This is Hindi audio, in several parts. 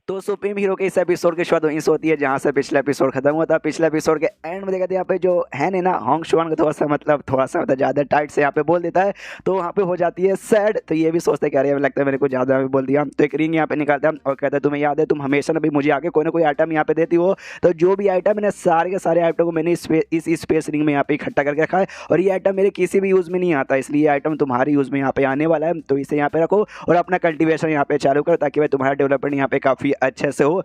तो सुप्रीम हीरो के इस एपिसोड की शुरुआत वहीं से होती है जहाँ से पिछला एपिसोड खत्म हुआ था। पिछले एपिसोड के एंड में देखा था यहाँ पे जो है ना होंग शुआन को थोड़ा सा ज़्यादा टाइट से यहाँ पे बोल देता है, तो वहाँ पे हो जाती है सैड। तो ये भी सोचते क्या रहे, लगता है मेरे को ज़्यादा बोल दिया। तो एक रिंग यहाँ पे निकालता है और कहता है तुम्हें याद है तुम हमेशा ना भी मुझे आके कोई ना कोई आइटम यहाँ पे देती हो, तो जो भी आइटम है सारे के सारे आइटम को मैंने इस स्पेस रिंग में यहाँ पे इकट्ठा करके रखा है और ये आइटम मेरे किसी भी यूज़ में नहीं आता, इसलिए ये आइटम तुम्हारे यूज़ में यहाँ पे आने वाला है। तो इसे यहाँ पे रखो और अपना कल्टिवेशन यहाँ पे चालू करो ताकि भाई तुम्हारा डेवलपमेंट यहाँ पे काफ़ी अच्छे से हो।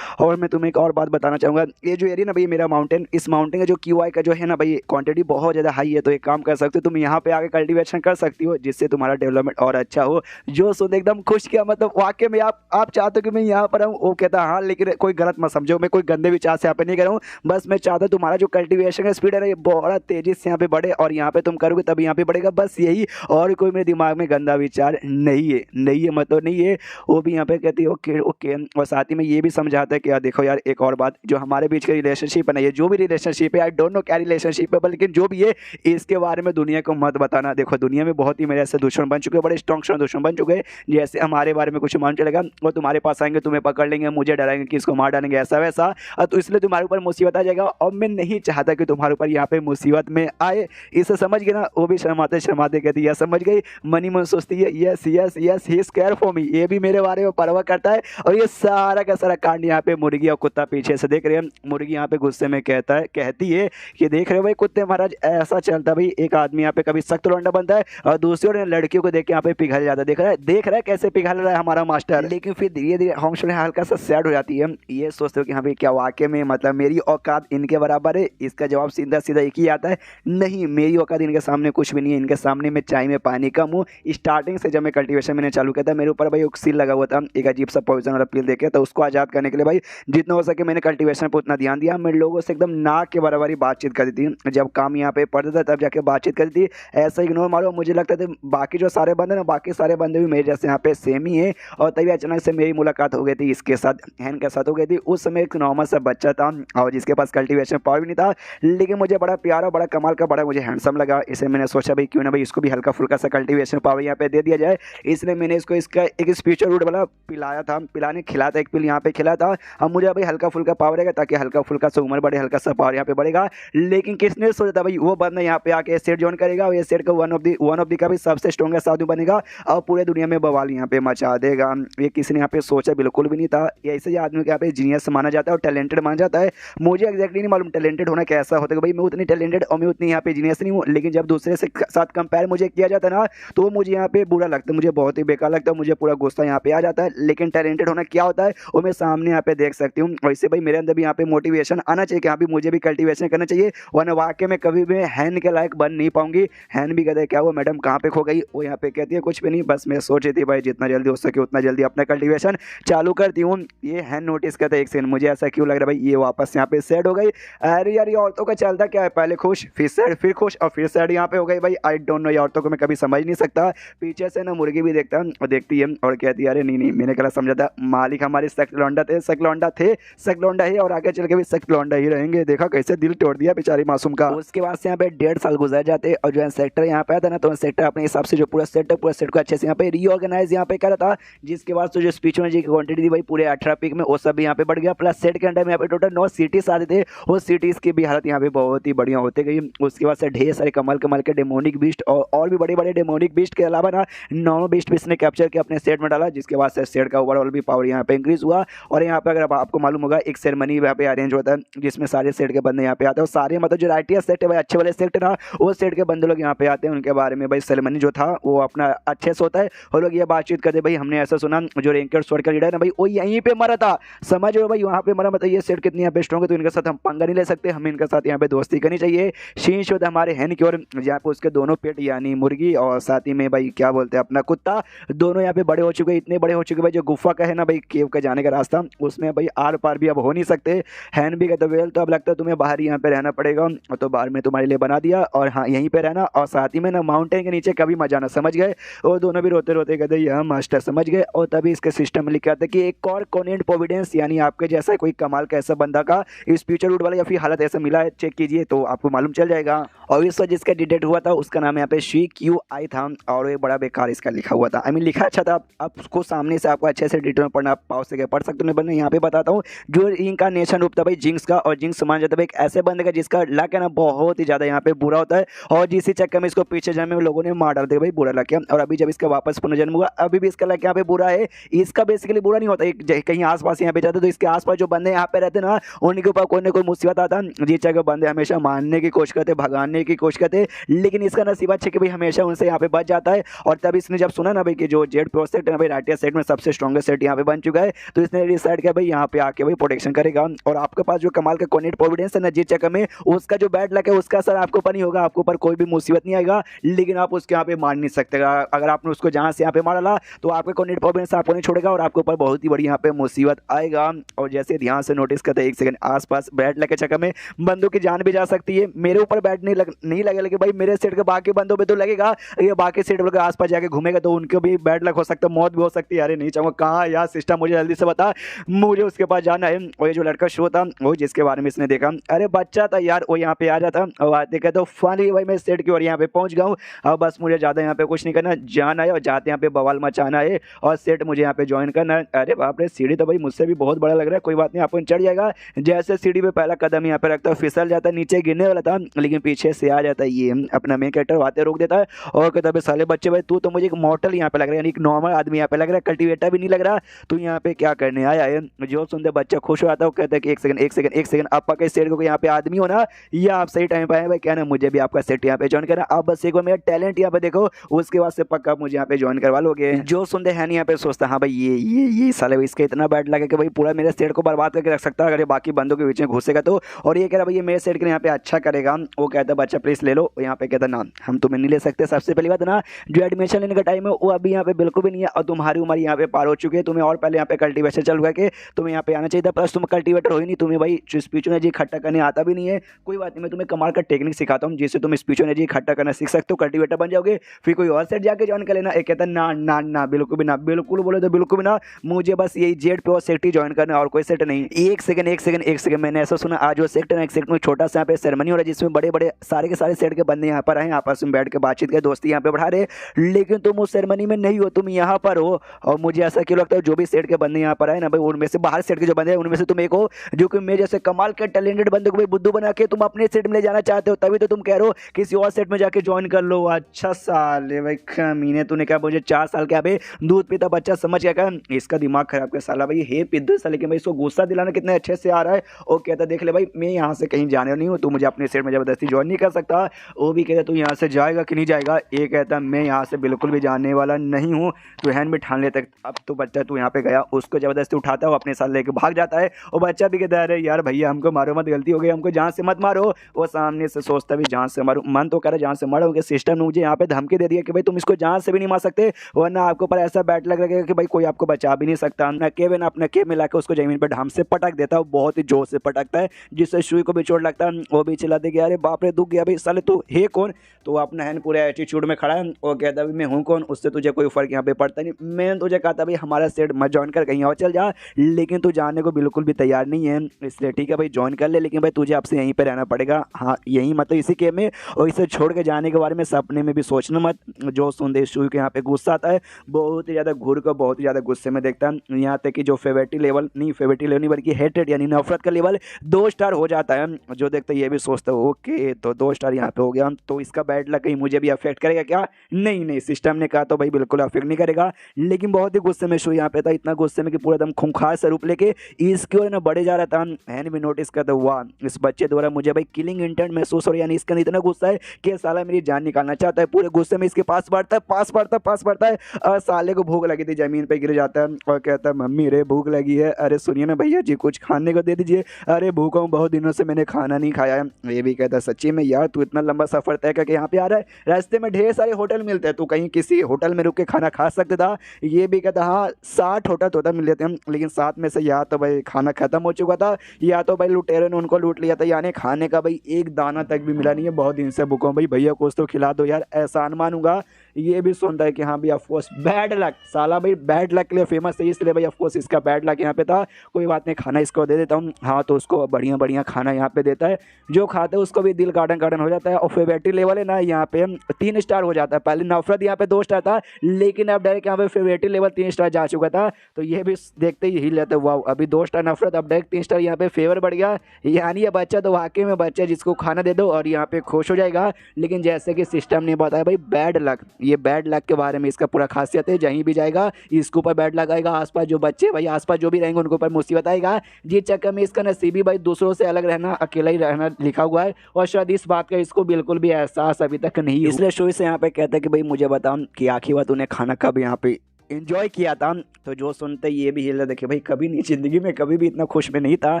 और मैं तुम्हें एक और बात बताना चाहूँगा, ये जो एरिया ना भाई मेरा माउंटेन, इस माउंटेन का जो क्यूआई का जो है ना भाई क्वांटिटी बहुत ज़्यादा हाई है। तो एक काम कर सकते हो तुम यहाँ पे आके कल्टीवेशन कर सकती हो जिससे तुम्हारा डेवलपमेंट और अच्छा हो। जो सुन एकदम खुश किया, मतलब वाकई में आप चाहते हो कि मैं यहाँ पर आऊँ। वो कहता हाँ लेकिन कोई गलत मत समझो, मैं कोई गंदे विचार से यहाँ पे नहीं कर रहा हूँ, बस मैं चाहता हूँ तुम्हारा जो कल्टीवेशन का स्पीड है ना ये बहुत तेज़ी से यहाँ पे बढ़े और यहाँ पे तुम करोगे तभी यहाँ पे बढ़ेगा, बस यही। और कोई मेरे दिमाग में गंदा विचार नहीं है मतलब नहीं है। वो भी यहाँ पे कहती है ओके ओके। और साथ ही में ये भी समझाता है कि यार देखो यार एक और बात, जो हमारे बीच का रिलेशनशिप है ना, ये जो भी रिलेशनशिप है आई डोंट नो क्या रिलेशनशिप है, लेकिन जो भी है इसके बारे में दुनिया को मत बताना। देखो दुनिया में बहुत ही मेरे ऐसे दुश्मन बन चुके हैं, बड़े स्ट्रॉन्ग दुश्मन बन चुके हैं। जैसे हमारे बारे में कुछ मान चलेगा वो तुम्हारे पास आएंगे, तुम्हें पकड़ लेंगे, मुझे डराएंगे कि इसको मार डालेंगे ऐसा वैसा। तो इसलिए तुम्हारे ऊपर मुसीबत आ जाएगा और मैं नहीं चाहता कि तुम्हारे ऊपर यहाँ पे मुसीबत में आए। इसे समझ गए ना? वो भी शर्माते शर्माते कहती है समझ गई। मनी मन सोचती है yes yes yes he is care for me, ये भी मेरे बारे में परवाह करता है। और ये सारा का सारा कांड यहाँ पे मुर्गी और कुत्ता पीछे से देख रहे हैं। मुर्गी यहाँ पे गुस्से में कहती है कि देख रहे हो भाई कुत्ते महाराज, ऐसा चलता भाई, एक आदमी यहाँ पे कभी सख्त लौंडा बनता है और दूसरी ओर लड़कियों को देख के यहाँ पे पिघल जाता है। देख रहा है कैसे पिघल रहा है हमारा मास्टर। लेकिन फिर धीरे धीरे होंगशुन हल्का सा सैड हो जाती है। ये सोचते हो कि हाँ भाई क्या वाकई में मतलब मेरी औकात इनके बराबर है? इसका जवाब सीधा सीधा एक ही आता है, नहीं मेरी औकात इनके सामने कुछ भी नहीं है। इनके सामने मैं चाय में पानी कम हूँ। स्टार्टिंग से जब मैं कल्टीवेशन मैंने चालू किया था मेरे ऊपर भाई एक सील लगा हुआ था, एक अजीब सा पॉइजन वाला पील देके, तो उसको आज़ाद करने के लिए भाई जितना हो सके मैंने कल्टीवेशन पर उतना ध्यान दिया। मैं लोगों से एकदम नाक के बराबर ही बातचीत करती थी, जब काम यहाँ पे पड़ता था तब जाके बातचीत करती थी। ऐसा इग्नोर मारो, मुझे लगता था बाकी जो सारे बंदे ना बाकी सारे बंदे भी मेरे जैसे यहाँ पे सेम ही है। और तभी अचानक से मेरी मुलाकात हो गई थी इसके साथ, हैन के साथ हो गई थी। उस समय एक नॉर्मल सा बच्चा था और जिसके पास कल्टीवेशन पावर भी नहीं था, लेकिन मुझे बड़ा प्यारा बड़ा कमाल का बड़ा मुझे हैंडसम लगा। इसे मैंने सोचा भाई क्यों ना भाई इसको भी हल्का फुल्का सा कल्टीवेशन पावर यहाँ पे दे दिया जाए। इसलिए मैंने इसको इसका एक स्पिरिचुअल रूट वाला पिलाया था, खिलाता एक पिल यहाँ पे खिला था। अब मुझे भाई हल्का फुल्का पावर रहेगा ताकि हल्का फुल्का सा उम्र बढ़े, हल्का सा पावर यहाँ पे बढ़ेगा। लेकिन किसने सोचा था भाई वो बंदा यहाँ पे आके सेट ज्वाइन करेगा और ये सेट का वन ऑफ दी का भी सबसे स्ट्रॉन्गेस्ट आदमी बनेगा और पूरे दुनिया में बवाल यहाँ पे मचा देगा। ये किसी ने यहाँ पे सोचा बिल्कुल भी नहीं था। ऐसे ही आदमी को यहाँ पे जीनियस माना जाता है और टैलेंटेड माना जाता है। मुझे एक्जैक्टली नहीं मालूम टैलेंटेड होना कैसा होता है, भाई मैं उतनी टैलेंटेड और मैं उतनी यहाँ पे जीनियस नहीं हूँ, लेकिन जब दूसरे से साथ कंपेयर मुझे किया जाता है ना तो मुझे यहाँ पे बुरा लगता है, मुझे बहुत ही बेकार लगता है, मुझे पूरा गुस्सा यहाँ पे आ जाता है। लेकिन टैलेंटेड होना क्या होता है वो मैं सामने यहाँ पे देख सकती हूँ। वैसे भाई मेरे अंदर भी यहाँ पे मोटिवेशन आना चाहिए कि हाँ भी मुझे भी कल्टीवेशन करना चाहिए, वरना वाकई में कभी भी हैन के लायक बन नहीं पाऊंगी। हैन भी कहते हैं क्या वो मैडम कहाँ पे खो गई, वो यहाँ पे कहती है कुछ भी नहीं, बस मैं सोच रही थी भाई जितना जल्दी हो सके उतना जल्दी अपना कल्टीवेशन चालू करती हूँ। ये हैन नोटिस करता है एक सेकंड मुझे ऐसा क्यों लग रहा है भाई ये वापस यहाँ पे सेट हो गई। अरे यार ये औरतों का चलता क्या है, पहले खुश फिर सैड फिर खुश और फिर सैड यहाँ पे हो गई भाई। आई डोंट नो ये औरतों को मैं कभी समझ नहीं सकता। पीछे से ना मुर्गी भी देखता और देखती है और कहती है अरे नहीं मैंने गलत समझा था, मालिक हमारे सख्त लौंडा है और आगे चल के भी सख्त लौंडा ही रहेंगे। देखा कैसे दिल तोड़ दिया बेचारी मासूम का। उसके बाद से यहाँ पे 1.5 साल गुजर जाते और जो सेक्टर यहाँ पे आता ना तो सेक्टर अपने हिसाब से जो पूरा सेट को अच्छे से यहाँ पे रीऑर्गेनाइज यहाँ पे करा था। जिसके बाद जो स्पिरिचुअल की क्वांटिटी थी भाई पूरे 18 पीक में वो सब भी यहाँ पे बढ़ गया। प्लस सेट के अंडर में यहाँ पे टोटल 9 सिटीज आते थे, वो सिटीज की भी हालत यहाँ पे बहुत ही बढ़िया होती गई। उसके बाद से ढेर सारे कमल के डेमोनिक बीस्ट और भी बड़े बड़े डेमोनिक बीस्ट के अलावा ना 9 बीस्ट भी इसने कैप्चर किया अपने सेट में डाला, जिसके बाद से सेट का ओवरऑल भी पावर यहाँ पे इंक्रीज हुआ। और यहाँ पे अगर आपको मालूम होगा एक सेरेमनी यहाँ पे अरेंज होता है जिसमें सारे सेट के बंदे यहाँ पे आते हैं और सारे मतलब जो राइटिया सेट है भाई अच्छे वाले सेट ना वो सेट के बंदे लोग यहाँ पे आते हैं। उनके बारे में भाई सेरेमनी जो था वो अपना अच्छे से होता है और लोग ये बातचीत करते भाई हमने ऐसा सुना जो रैंकर स्वord का लीडर है ना भाई वो यहीं पे मरा था, समझ रहे हो भाई वहाँ पे मरा, मतलब ये सेट कितनी यहाँ पे स्ट्रॉन्ग है तो इनके साथ हम पंगा नहीं ले सकते, हमें इनके साथ यहाँ पे दोस्ती करनी चाहिए। शीन शोध हमारे हैन की ओर जहाँ पे उसके दोनों पेट यानी मुर्गी और साथ ही में भाई क्या बोलते हैं अपना कुत्ता दोनों यहाँ पे बड़े हो चुके, इतने बड़े हो चुके भाई जो गुफा का है ना भाई केव का जाने का रास्ता उसमें भाई आर पार भी अब हो नहीं सकते। हैन भी कहते वेल तो अब लगता है तुम्हें बाहर यहाँ पे रहना पड़ेगा तो बाहर में तुम्हारे लिए बना दिया और हाँ यहीं पे रहना और साथ ही में ना माउंटेन के नीचे कभी मजा ना, समझ गए। और दोनों भी रोते रोते कहते यहाँ मास्टर समझ गए। और तभी इसके सिस्टम में लिखा था कि एक और कोनेंट प्रोविडेंस यानी आपके जैसा कोई कमाल का ऐसा बंदा का इस फ्यूचर रूट वाला या फिर हालत ऐसा मिला है चेक कीजिए तो आपको मालूम चल जाएगा। और इस वक्त जिसका डिटेक्ट हुआ था उसका नाम यहाँ पे CQI था और ये बड़ा बेकार इसका लिखा हुआ था, आई मीन लिखा अच्छा था, आप उसको सामने से आपको अच्छे से डिटेल में पढ़ना भाव से क्या पढ़ सकते हो बने यहाँ पे बताता हूँ। जो इनकारनेशन रूप था भाई जिंक्स का, और जिंक्स माना जाता है एक ऐसे बंदे का जिसका लक है ना बहुत ही ज्यादा यहाँ पे बुरा होता है, और जिसी चक्कर में इसको पीछे जन्म में लोगों ने मार डाल दिया भाई, बुरा लक है। और अभी जब इसका वापस पुनर्जन्म हुआ अभी भी इसका लक यहाँ पे बुरा है। इसका बेसिकली बुरा नहीं होता, कहीं आसपास यहाँ पे जाते तो इसके आसपास जो बंदे यहाँ पे रहते ना उनके ऊपर कोई ना कोई मुसीबत आता, जी चाहे बंदे हमेशा मारने की कोशिश करते, भगाने की कोशिश करते, लेकिन इसका नसीब अच्छा कि भाई हमेशा उनसे यहाँ पे बच जाता है। और तब इसने जब सुना ना भाई कि जो जेड प्रो सेट है ना भाई राइटिया सेट में सबसे स्ट्रॉन्गेस्ट सेट यहाँ पे बन चुका है, तो इसने डिसाइड किया भाई यहाँ पे आके भाई प्रोटेक्शन करेगा। और आपके पास जो कमाल का कॉर्नेट प्रोविडेंस है ना जी चक्कर में, उसका जो बैड लक है उसका असर आपके ऊपर नहीं होगा, आपके ऊपर कोई भी मुसीबत नहीं आएगा, लेकिन आप उसके यहाँ पे मार नहीं सकते। अगर आपने उसको जहाँ से यहाँ पे मारा तो आपके कॉर्नेट प्रोविडेंस आपको नहीं छोड़ेगा और आपके ऊपर बहुत ही बड़ी यहाँ पे मुसीबत आएगा। और जैसे ध्यान से नोटिस करते एक सेकंड, आसपास बैड लक के चक्कर में बंदों की जान भी जा सकती है। मेरे ऊपर बैड नहीं लगेगा, लेकिन भाई मेरे सेट के बाकी बंदों पे तो लगेगा। ये बाकी सेट के आसपास जाके घूमेगा तो उनको भी बैड लक हो सकता है, मौत भी हो सकती है। अरे नहीं चाहूंगा कहाँ यार सिस्टम, मुझे जल्दी से बता, मुझे उसके पास जाना है। और ये जो लड़का शो था वो जिसके बारे में इसने देखा, अरे बच्चा था यार, वो यहाँ पे आ जाता और आते कहते तो फाइनली भाई मैं सेट की ओर यहाँ पे पहुंच गया हूँ। अब बस मुझे ज़्यादा यहाँ पे कुछ नहीं करना, जाना है और जाते यहाँ पे बवाल मचाना है और सेट मुझे यहाँ पे ज्वाइन करना है। अरे बाप रे, सीढ़ी तो भाई मुझसे भी बहुत बड़ा लग रहा है, कोई बात नहीं आपको चढ़ जाएगा। जैसे सीढ़ी पे पहला कदम यहाँ पे रखता है फिसल जाता है, नीचे गिरने वाला था लेकिन पीछे से आ जाता है ये अपना मेन कैरेक्टर, आते रोक देता है और कहता है साले बच्चे भाई तू तो मुझे एक मॉडल यहाँ पे लग रहा है, यानी एक नॉर्मल आदमी यहाँ पे लग रहा है, कल्टिवेटर भी नहीं लग रहा, तू यहाँ पे क्या करने आया है। जो सुनते बच्चा खुश हो जाता है, वो कहता है कि एक सेकंड आप पक्का इस सेट को यहाँ पे आदमी हो ना, या आप सही टाइम पे आए भाई, क्या ना मुझे भी आपका सेट यहाँ पे ज्वाइन करना, आप बस एक बार मेरा टैलेंट यहाँ पे देखो उसके बाद से पक्का मुझे यहाँ पे ज्वाइन करवा लोगे। जो सुनते हैं नहीं यहाँ पे सोचता हाँ भाई ये साले भाई इसका इतना बैड लगा कि भाई पूरा मेरे सेट को बर्बाद करके रख सकता है अगर ये बाकी बंदों के बीच में घुसेगा तो। और ये कह रहा भाई ये मेरे सेट के यहाँ पे अच्छा करेगा। वो कहता है बच्चा प्लीज ले लो, यहाँ पे कहता ना हम तुम्हें नहीं ले सकते। सबसे पहली बात ना जो एडमिशन लेने का टाइम है वो अभी यहाँ पे बिल्कुल भी नहीं है और तुम्हारी उम्र यहाँ पे पार हो चुकी है, तुम्हें और पहले यहाँ पे कल्टिवेशन चल हुआ कि तुम्हें यहाँ पे आना चाहिए था, प्लस तुम कल्टिवेटर हो ही नहीं, तुम्हें भाई स्पीच एनर्जी इकट्ठा करने आता भी नहीं है। कोई बात नहीं, मैं तुम्हें कमाल का टेक्निक सिखाता हूँ जिससे तुम स्पीच एनर्जी इकट्ठा करना सीख सकते हो, कल्टिवेटर बन जाओगे, फिर कोई और सेट जाके ज्वाइन कर लेना। एक कहता ना ना ना बिल्कुल भी ना, बिल्कुल बोले तो बिल्कुल भी ना, मुझे बस यही जेड पे सेट ही ज्वाइन करना और कोई सेट नहीं। एक सेकंड मैंने ऐसा सुना आज वो सेट है, एक सेट में छोटा सा यहाँ पे सेरेमनी हो रहा है जिसमें बड़े बड़े सारे के सारे सेट के बंदे यहाँ पर आए, आपस में बैठ के बातचीत के दोस्ती यहाँ पे बढ़ा रहे, लेकिन तुम उस सेरेमनी में नहीं हो, तुम यहाँ पर हो। और मुझे ऐसा क्यों लगता है जो भी सेट के बंदे यहाँ पर आए ना भाई उनमें से बाहर सेट के जो बंदे हैं उनमें से तुम एक हो जो कि मेरे जैसे कमाल के टैलेंटेड बंदे को भाई बुद्धू बना के तुम अपने सेट में ले जाना चाहते हो, तभी तो तुम कह रहे हो किसी और सेट में जाके ज्वाइन कर लो। अच्छा साले भाई कमीने, तूने कहा मुझे 4 साल के अबे दूध पीता बच्चा समझ क्या कर, इसका दिमाग खराब कर साला भाई, हे पिद्दू साले के भाई इसको गुस्सा दिलाना कितने अच्छे से आ रहा है। वो कहता देख ले भाई मैं यहाँ से कहीं जाने नहीं हूँ, तू मुझे अपने सेट में जबरदस्ती ज्वाइन नहीं कर सकता। वो भी कहता तू यहाँ से जाएगा कि नहीं जाएगा, ये कहता मैं यहाँ से बिल्कुल भी जाने वाला नहीं हूँ, तू हैंड में ठान लेता। अब तो बच्चा तू यहाँ पे गया, उसको जबरदस्ती उठाता है, वो अपने साथ लेके भाग जाता है। और बच्चा भी कहता है अरे यार भैया हमको मारो मत, गलती हो गई, हमको जान से मत मारो। वो सामने से सोचता भी जान से मारो, मन तो करे जान से मारो, उनके सिस्टम ने मुझे यहाँ पे धमकी दे दिया कि भाई तुम इसको जान से भी नहीं मार सकते, वरना आपके ऊपर ऐसा बैट लग रहा है कि भाई कोई आपको बचा भी नहीं सकता। नके में अपने के मिला के उसको जमीन पर ढाम से पटक देता है, बहुत ही जोर से पटकता है जिससे सुई को भी चोट लगता है। वो भी चिल्लाते गया अरे बाप रे दुख गया भाई साले तू है कौन। तो अपना हैंड पूरे एटीट्यूड में खड़ा है और कहता है मैं हूँ कौन, उससे तुझे कोई फर्क यहाँ पे पड़ता नहीं। मैं तुझे कहता भाई हमारा सेट मत ज्वाइन कर, कहीं और चल जा, लेकिन तू जाने को बिल्कुल भी तैयार नहीं है, इसलिए ठीक है भाई ज्वाइन कर ले, लेकिन भाई तुझे आपसे यहीं पे रहना पड़ेगा। हाँ यहीं मतलब इसी के में, और इसे छोड़ के जाने के बारे में सपने में भी सोचना मत। जो संदेश के यहाँ पे गुस्सा आता है, बहुत ही ज़्यादा घूर कर बहुत ही ज़्यादा गुस्से में देखता है, यहाँ तक कि जो फेवरेटी लेवल नहीं बल्कि हेटेड यानी नफरत का लेवल 2 स्टार हो जाता है। जो देखता है ये भी सोचता है ओके तो 2 स्टार यहाँ पे हो गया, तो इसका बैड लक कहीं मुझे भी अफेक्ट करेगा क्या। नहीं सिस्टम ने कहा तो भाई बिल्कुल अफेक्ट नहीं करेगा, लेकिन बहुत ही गुस्से में शो यहाँ पे था, इतना गुस्से में कि पूरा एकदम खूंखार स्वरूप लेके इसकी ओर ना बढ़े जा रहा था। हैंड भी नोटिस करता हुआ इस बच्चे द्वारा मुझे भाई किलिंग इंटेंट महसूस हो रहा है, यानी इसका इतना गुस्सा है कि साला मेरी जान निकालना चाहता है। पूरे गुस्से में इसके पास बढ़ता है और साले को भूख लगी थी, जमीन पे गिर जाता है और कहता है मम्मी रे भूख लगी है, अरे सुनिए ना भैया जी कुछ खाने को दे दीजिए, अरे भूखा हूँ बहुत दिनों से मैंने खाना नहीं खाया है। ये भी कहता है सच्ची में यार तू इतना लंबा सफर तय करके यहाँ पे आ रहा है, रास्ते में ढेर सारे होटल मिलते हैं, तू कहीं किसी होटल में रुक के खाना खा सकते था। ये भी कहता हाँ 60 होटल तो मिल जाते हैं, लेकिन 7 में से या तो भाई खाना खत्म हो चुका था या तो भाई लुटेरे ने उनको लूट लिया था, यानी खाने का भाई एक दाना तक भी मिला नहीं है। बहुत दिन से भूखा हूँ भाई, भैया कुछ तो खिला दो यार, एहसान मानूंगा ये भी सुनता है कि हाँ भाई ऑफकोर्स बैड लक, साला भाई बैड लक के लिए फेमस है, इसलिए भाई ऑफकोर्स इसका बैड लक यहाँ पे था। कोई बात नहीं, खाना इसको दे देता हूँ। हाँ तो उसको बढ़िया बढ़िया खाना यहाँ पे देता है, जो खाते हैं उसको भी दिल गार्डन गार्डन हो जाता है। और फेवरेटिव लेवल है ना यहाँ पे 3 स्टार हो जाता है। पहले नफरत यहाँ पे 2 स्टार था, लेकिन अब डायरेक्ट यहाँ पे फेवरेटिव लेवल 3 स्टार जा चुका था। तो ये भी देखते ही हिल जाते, वाह अभी 2 स्टार नफरत, अब डायरेक्ट 3 स्टार यहाँ पे फेवर बढ़ गया। यानी ये बच्चा तो वाकई में बच्चा जिसको खाना दे दो और यहाँ पे खुश हो जाएगा। लेकिन जैसे कि सिस्टम ने बताया भाई बैड लक, ये बैड लक के बारे में इसका पूरा खासियत है, जहीं भी जाएगा इसके ऊपर बैड लक आएगा। आसपास जो बच्चे भाई आसपास जो भी रहेंगे उनके ऊपर मुसीबत आएगा। जिस चक्कर में इसका नसीबी भाई दूसरों से अलग रहना, अकेला ही रहना लिखा हुआ है। और शायद इस बात का इसको बिल्कुल भी एहसास अभी तक नहीं, इसलिए शो से यहाँ पे कहता है कि भाई मुझे बताओ कि आखिर बात तूने खाना कब यहाँ पे एंजॉय किया था। तो जो सुनते ये भी हिल देखिए भाई कभी नहीं, ज़िंदगी में कभी भी इतना खुश में नहीं था।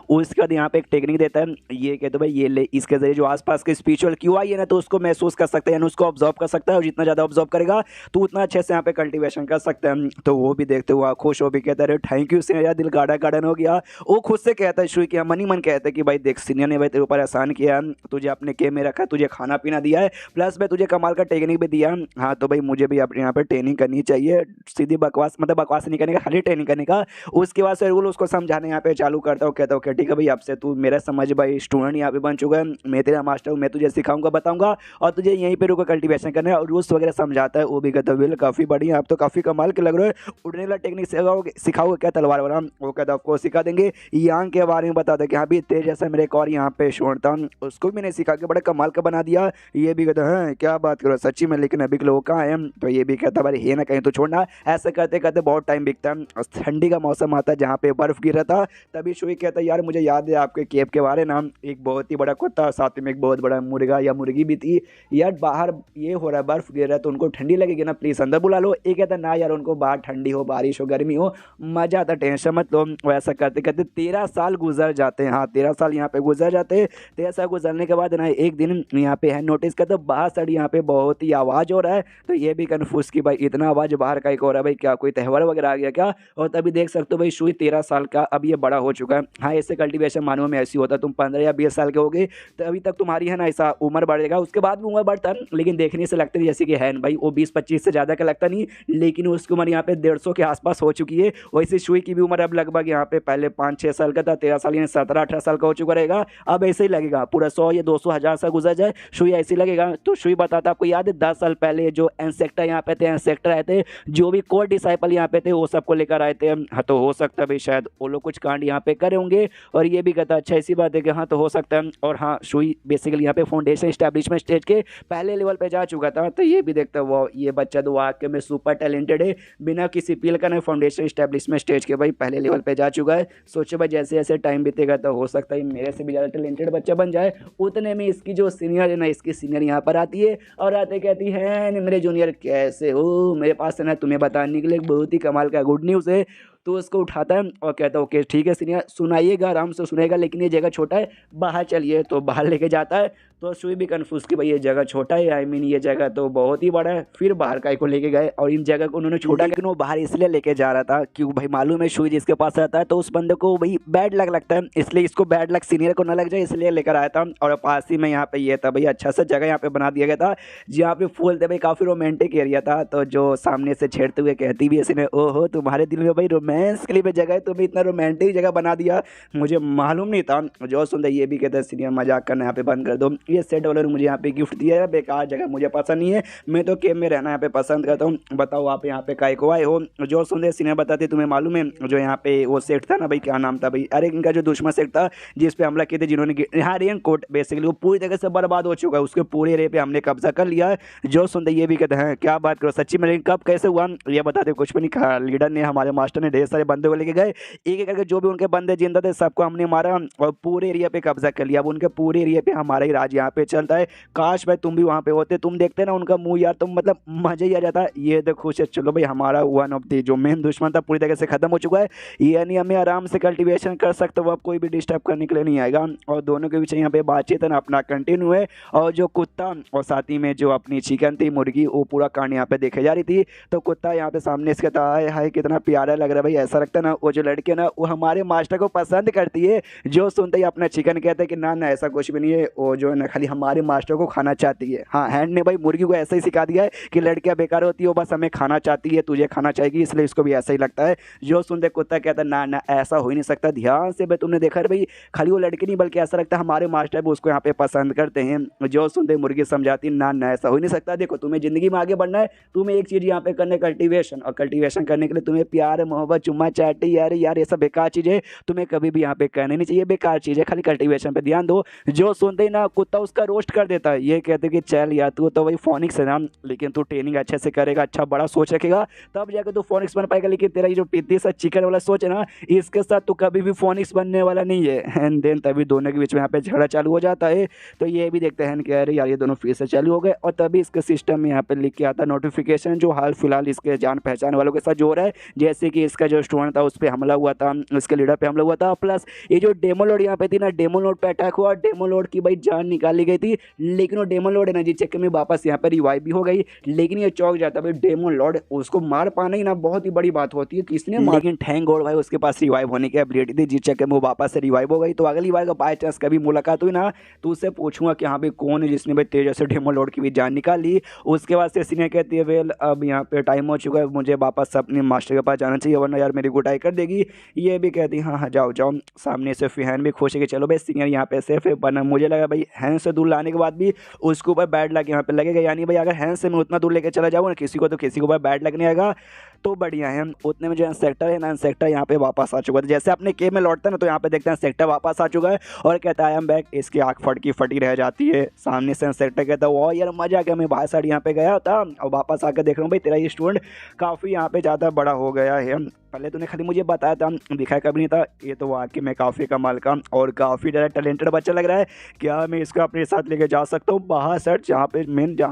उसके बाद यहाँ पे एक टेक्निक देता है, ये कहते भाई ये ले, इसके जरिए जो आसपास के स्पिरिचुअल क्यों आई है ना तो उसको महसूस कर सकते हैं, यानी उसको ऑब्जर्व कर सकता है। और जितना ज़्यादा ऑब्जर्व करेगा तो उतना अच्छे से यहाँ पे कल्टिवेशन कर सकते हैं। तो वो भी देखते हुआ खुश हो भी कहता है थैंक यू सीनियर, दिल गार्डन गार्डन हो गया। वो खुद से कहता है शुरू किया, मन ही मन कहता है कि भाई देख सीनियर ने भाई तेरे ऊपर एहसान किया, तुझे अपने केम में रखा, तुझे खाना पीना दिया है, प्लस मैं तुझे कमाल का टेक्निक भी दिया। हाँ तो भाई मुझे भी अपने यहाँ पे ट्रेनिंग करनी चाहिए, सीधी बकवास मतलब बकवास नहीं करने का, खाली ट्रेनिंग करने का। उसके बाद से रूल उसको समझाने यहाँ पे चालू करता हूँ, कहता हूँ कि ठीक है भाई अब से तू मेरा समझ भाई स्टूडेंट यहाँ पे बन चुका है, मैं तेरा मास्टर हूँ, मैं तुझे सिखाऊंगा बताऊंगा और तुझे यहीं पे रुको कल्टीवेशन करना है। और रूल्स वगैरह समझाता है। वो भी कहता है काफ़ी बढ़िया, आप तो काफ़ी कमाल के लग रहे हो, उड़ने वाला टेक्निक सिखाओगे क्या तलवार वाला? वो कहता आपको सिखा देंगे। यांग के बारे में बताता है कि हाँ भी तेज जैसा मेरे एक और यहाँ पे स्टूडेंट था, उसको भी मैंने सिखा के बड़ा कमाल का बना दिया। ये भी कहता है क्या बात करो सच्ची में, लेकिन अभी के लोग कहाँ हैं? तो ये भी कहता भाई है ना कहीं तो छोड़ना। ऐसा करते करते बहुत टाइम बीतता है, ठंडी का मौसम आता है जहाँ पे बर्फ गिर रहा था। तभी शुई कहता है यार मुझे याद है आपके केप के बारे ना, एक बहुत ही बड़ा कुत्ता साथ में एक बहुत बड़ा मुर्गा या मुर्गी भी थी। यार बाहर ये हो रहा है बर्फ गिर रहा है तो उनको ठंडी लगेगी ना, प्लीज़ अंदर बुला लो। ये कहता ना यार उनको बाहर ठंडी हो, बारिश हो, गर्मी हो, मज़ा आता, टेंशन मत लो। वैसा करते करते 13 साल गुजर जाते हैं। हाँ 13 साल यहाँ पे गुजर जाते हैं। 13 साल गुजरने के बाद ना एक दिन यहाँ पे है नोटिस करते बाहर साइड यहाँ पे बहुत ही आवाज़ हो रहा है। तो ये भी कन्फ्यूज की भाई इतना आवाज़ बाहर का एक हो रहा है, भाई क्या कोई त्यौहार वगैरह आ गया क्या? और तभी देख सकते हो भाई शुई 13 साल का, अब ये बड़ा हो चुका है। हाँ ऐसे कल्टीवेशन मानव में ऐसी होता है, तुम 15 या 20 साल के हो गए तो अभी तक तुम्हारी है ना ऐसा उम्र बढ़ेगा, उसके बाद भी उम्र बढ़ता है, लेकिन देखने से लगता है जैसे कि है भाई वो 20-25 से ज़्यादा का लगता नहीं, लेकिन उसकी उम्र यहाँ पे 150 के आसपास हो चुकी है। वैसे शुई की भी उम्र अब लगभग यहाँ पे पहले 5-6 साल का था, 13 साल यानी 17-18 साल का हो चुका रहेगा। अब ऐसे ही लगेगा पूरा 100 या 200 हज़ार साल गुजर जाए शुई ऐसे ही लगेगा। तो शुई बताता आपको याद है 10 साल पहले जो इंसेक्टर यहाँ पे थे, इंसेक्टर आए थे, जो भी कोर डिसाइपल यहाँ पे थे वो सबको लेकर आए थे। हाँ तो हो सकता है भाई शायद वो लोग कुछ कांड यहाँ पे करे होंगे। और ये भी कहता अच्छा ऐसी बात है कि हाँ तो हो सकता है। और हाँ शुई बेसिकली यहाँ पे फाउंडेशन एस्टैब्लिशमेंट स्टेज के पहले लेवल पे जा चुका था। तो ये भी देखता वो ये बच्चा तो वाकई में सुपर टैलेंटेड है, बिना किसी पील का ना फाउंडेशन एस्टैब्लिशमेंट स्टेज के भाई पहले लेवल पे जा चुका है। सोचो भाई जैसे जैसे टाइम बीतेगा तो हो सकता है मेरे से भी ज़्यादा टैलेंटेड बच्चा बन जाए। उतने में इसकी जो सीनियर है ना, इसकी सीनियर यहाँ पर आती है और आते कहती है मेरे जूनियर कैसे हो, मेरे पास है ना तुम्हें बताने के लिए बहुत ही कमाल का गुड न्यूज़ है। तो उसको उठाता है और कहता है ओके ठीक है सीनियर सुनाइएगा, आराम से सुनेगा, लेकिन ये जगह छोटा है, बाहर चलिए। तो बाहर लेके जाता है। तो शुई भी कन्फ्यूज कि भाई ये जगह छोटा है, आई मीन ये जगह तो बहुत ही बड़ा है। फिर बाहर का को लेके गए और इन जगह को उन्होंने छोटा, लेकिन वो बाहर इसलिए लेके जा रहा था क्योंकि भाई मालूम है शुई जिसके पास रहता है तो उस बंदे को भाई बैड लक लगता है, इसलिए इसको बैड लक सीनियर को ना लग जाए इसलिए लेकर आया था। और पास ही में यहाँ पे ये था भाई अच्छा सा जगह यहाँ पे बना दिया गया था जहाँ पे फूल थे भाई, काफ़ी रोमांटिक एरिया था। तो जो सामने से छेड़ते हुए कहती भी इसने ओहो तुम्हारे दिल में भाई रोमांस के लिए जगह है, तुम्हें इतना रोमांटिक जगह बना दिया, मुझे मालूम नहीं था। जो सुनते ये भी कहते हैं सीनियर मजाक करना यहाँ पे बंद कर दो, ये सेट वाले ने मुझे यहाँ पे गिफ्ट दिया है, बेकार जगह मुझे पसंद नहीं है, मैं तो केम में रहना यहाँ पे पसंद करता हूँ, बताओ आप यहाँ पे काय को आए हो? जो सुनते सीनियर बताते तुम्हें मालूम है जो यहाँ पे वो सेट था ना भाई, क्या नाम था भाई, अरे इनका जो दुश्मन सेट था जिस पे हमला किए थे जिन्होंने, हाँ रेन कोट, बेसिकली वो पूरी तरह से बर्बाद हो चुका है, उसके पूरे एरिया पे हमने कब्जा कर लिया है। जो सुनते ये भी कहते हैं क्या बात करो सच्ची में, कब कैसे हुआ ये बताते कुछ भी नहीं कहा। लीडर ने हमारे मास्टर ने ढेर सारे बंदे को लेके गए, एक एक करके जो भी उनके बंदे जिंदा थे सबको हमने मारा और पूरे एरिया पे कब्जा कर लिया। अब उनके पूरे एरिया पे हमारा ही राज यहाँ पे चलता है। काश भाई तुम भी वहाँ पे होते, तुम देखते ना उनका मुंह यार, तुम मतलब मजा ही आ जाता। ये तो खुश है, चलो भाई हमारा वन ऑफ दी जो मेन दुश्मन था पूरी तरह से खत्म हो चुका है, यानी हमें आराम से कल्टीवेशन कर सकते हो, अब कोई भी डिस्टर्ब करने के लिए नहीं आएगा। और दोनों के बीच यहाँ पे बातचीत है ना अपना कंटिन्यू है। और जो कुत्ता और साथ ही में जो अपनी चिकन थी मुर्गी, वो पूरा कांड यहाँ पे देखे जा रही थी। तो कुत्ता यहाँ पे सामने इसके हाय हाय कितना प्यारा लग रहा है भाई ऐसा लगता है ना वो जो लड़की है ना वो हमारे मास्टर को पसंद करती है। जो सुनते ही अपना चिकन कहता है कि ना ना ऐसा कुछ भी नहीं है, वो जो है ना खाली हमारे मास्टर को खाना चाहती है। हाँ, हैंड ने भाई मुर्गी को ऐसा ही सिखा दिया है कि लड़कियां बेकार होती है, वो बस हमें खाना चाहती है, तुझे खाना चाहेगी, इसलिए इसको भी ऐसा ही लगता है। जो सुनते कुत्ता कहता है ना ना ऐसा हो ही नहीं सकता, ध्यान से भाई तुमने देखा है भाई, खाली वो लड़की नहीं बल्कि ऐसा लगता है हमारे मास्टर भी उसको यहाँ पे पसंद करते हैं। जो सुनते मुर्गी समझाती ना ना ऐसा हो ही नहीं सकता। देखो तुम्हें जिंदगी में आगे बढ़ना है, तुम्हें एक चीज यहाँ पे करना है कल्टीवेशन, और कल्टीवेशन करने के लिए तुम्हें प्यार मोहब्बत चुम्मा चाटी यार यार ये सब बेकार चीज है, तुम्हें कभी भी यहाँ पे करनी नहीं चाहिए, बेकार चीज है, खाली कल्टीवेशन पे ध्यान दो। जो सुनते ही ना कुत्ता उसका रोस्ट कर देता है, ये कहते कि चल यार तू तो वही फोनिक्स है ना, लेकिन तू ट्रेनिंग अच्छे से करेगा, अच्छा बड़ा सोच रखेगा तब जाकर तू फोनिक्स बन पाएगा, लेकिन तेरा ये जो पित्ती सा चिकन वाला सोच है ना इसके साथ तू कभी भी फोनिक्स बनने वाला नहीं है। एंड देन तभी दोनों के बीच में यहाँ पे झगड़ा चालू हो जाता है। तो ये भी देखते हैं कि अरे यार ये दोनों फिर से चालू हो गए, और तभी इसके सिस्टम में यहाँ पे लिख के आता नोटिफिकेशन जो हाल फिलहाल इसके जान पहचान वालों के साथ जो हो रहा है, जैसे कि इसका जो स्टूडेंट था उस पर हमला हुआ था, इसके लीडर पे हमला हुआ था, प्लस ये जो डेमो लोड यहाँ पे थी ना, डेमो लोड पे अटैक हुआ, डेमो लोड की भाई जान निकाली गई थी, लेकिन वो डेमो लोड है ना जी चक्कर में वापस यहाँ पे रिवाइव भी हो गई। लेकिन ये चौक जाता भाई डेमो लोड, उसको मार पाना ही ना बहुत ही बड़ी बात होती है, किसने मार, लेकिन थैंक गॉड भाई उसके पास रिवाइव होने की एबिलिटी थी, जिस चक्कर में वो वापस से रिवाइव हो गई। तो अगली बार बाय चांस कभी मुलाकात हुई ना तो उससे पूछूंगा कि हाँ भाई कौन है जिसने भाई तेज से डेमो लोड की भी जान निकाली। उसके बाद से सीनियर कहती है वेल अब यहाँ पे टाइम हो चुका है, मुझे वापस अपने मास्टर के पास जाना चाहिए वरना यार मेरी गुटाई कर देगी। ये भी कहती है हाँ हाँ जाओ जाओ। सामने से फैन भी खुश है कि चलो भाई सीनियर यहाँ पे सेफ है, वरना मुझे लगा भाई हैंड से दूर लाने के बाद भी उसके ऊपर बैड लग यहाँ पे लगेगा, यानी भाई अगर हैंड से मैं उतना दूर लेके चला जाऊँ ना किसी को तो किसी के ऊपर बैड लगने आएगा। तो बढ़िया है, उतने में जो इंसेक्टर है ना इंसेक्टर यहाँ पे वापस आ चुका था, जैसे अपने केव में लौटता है ना तो यहाँ पे देखते हैं इंसेक्टर वापस आ चुका है और कहता है आई एम बैक। इसकी आँख फटकी फटी रह जाती है। सामने से इंसेक्टर कहता है वाह यार मजा आ गया, मैं बाहर साइड यहाँ पे गया था और वापस आकर देख रहा हूँ भाई तेरा ये स्टूडेंट काफ़ी यहाँ पे ज़्यादा बड़ा हो गया है, पहले तूने खाली मुझे बताया था दिखाया कभी नहीं था, ये तो वाकई में काफ़ी कमाल का और काफ़ी ज़्यादा टैलेंटेड बच्चा लग रहा है। क्या मैं इसको अपने साथ लेके जा सकता हूँ बाहर सेट जहाँ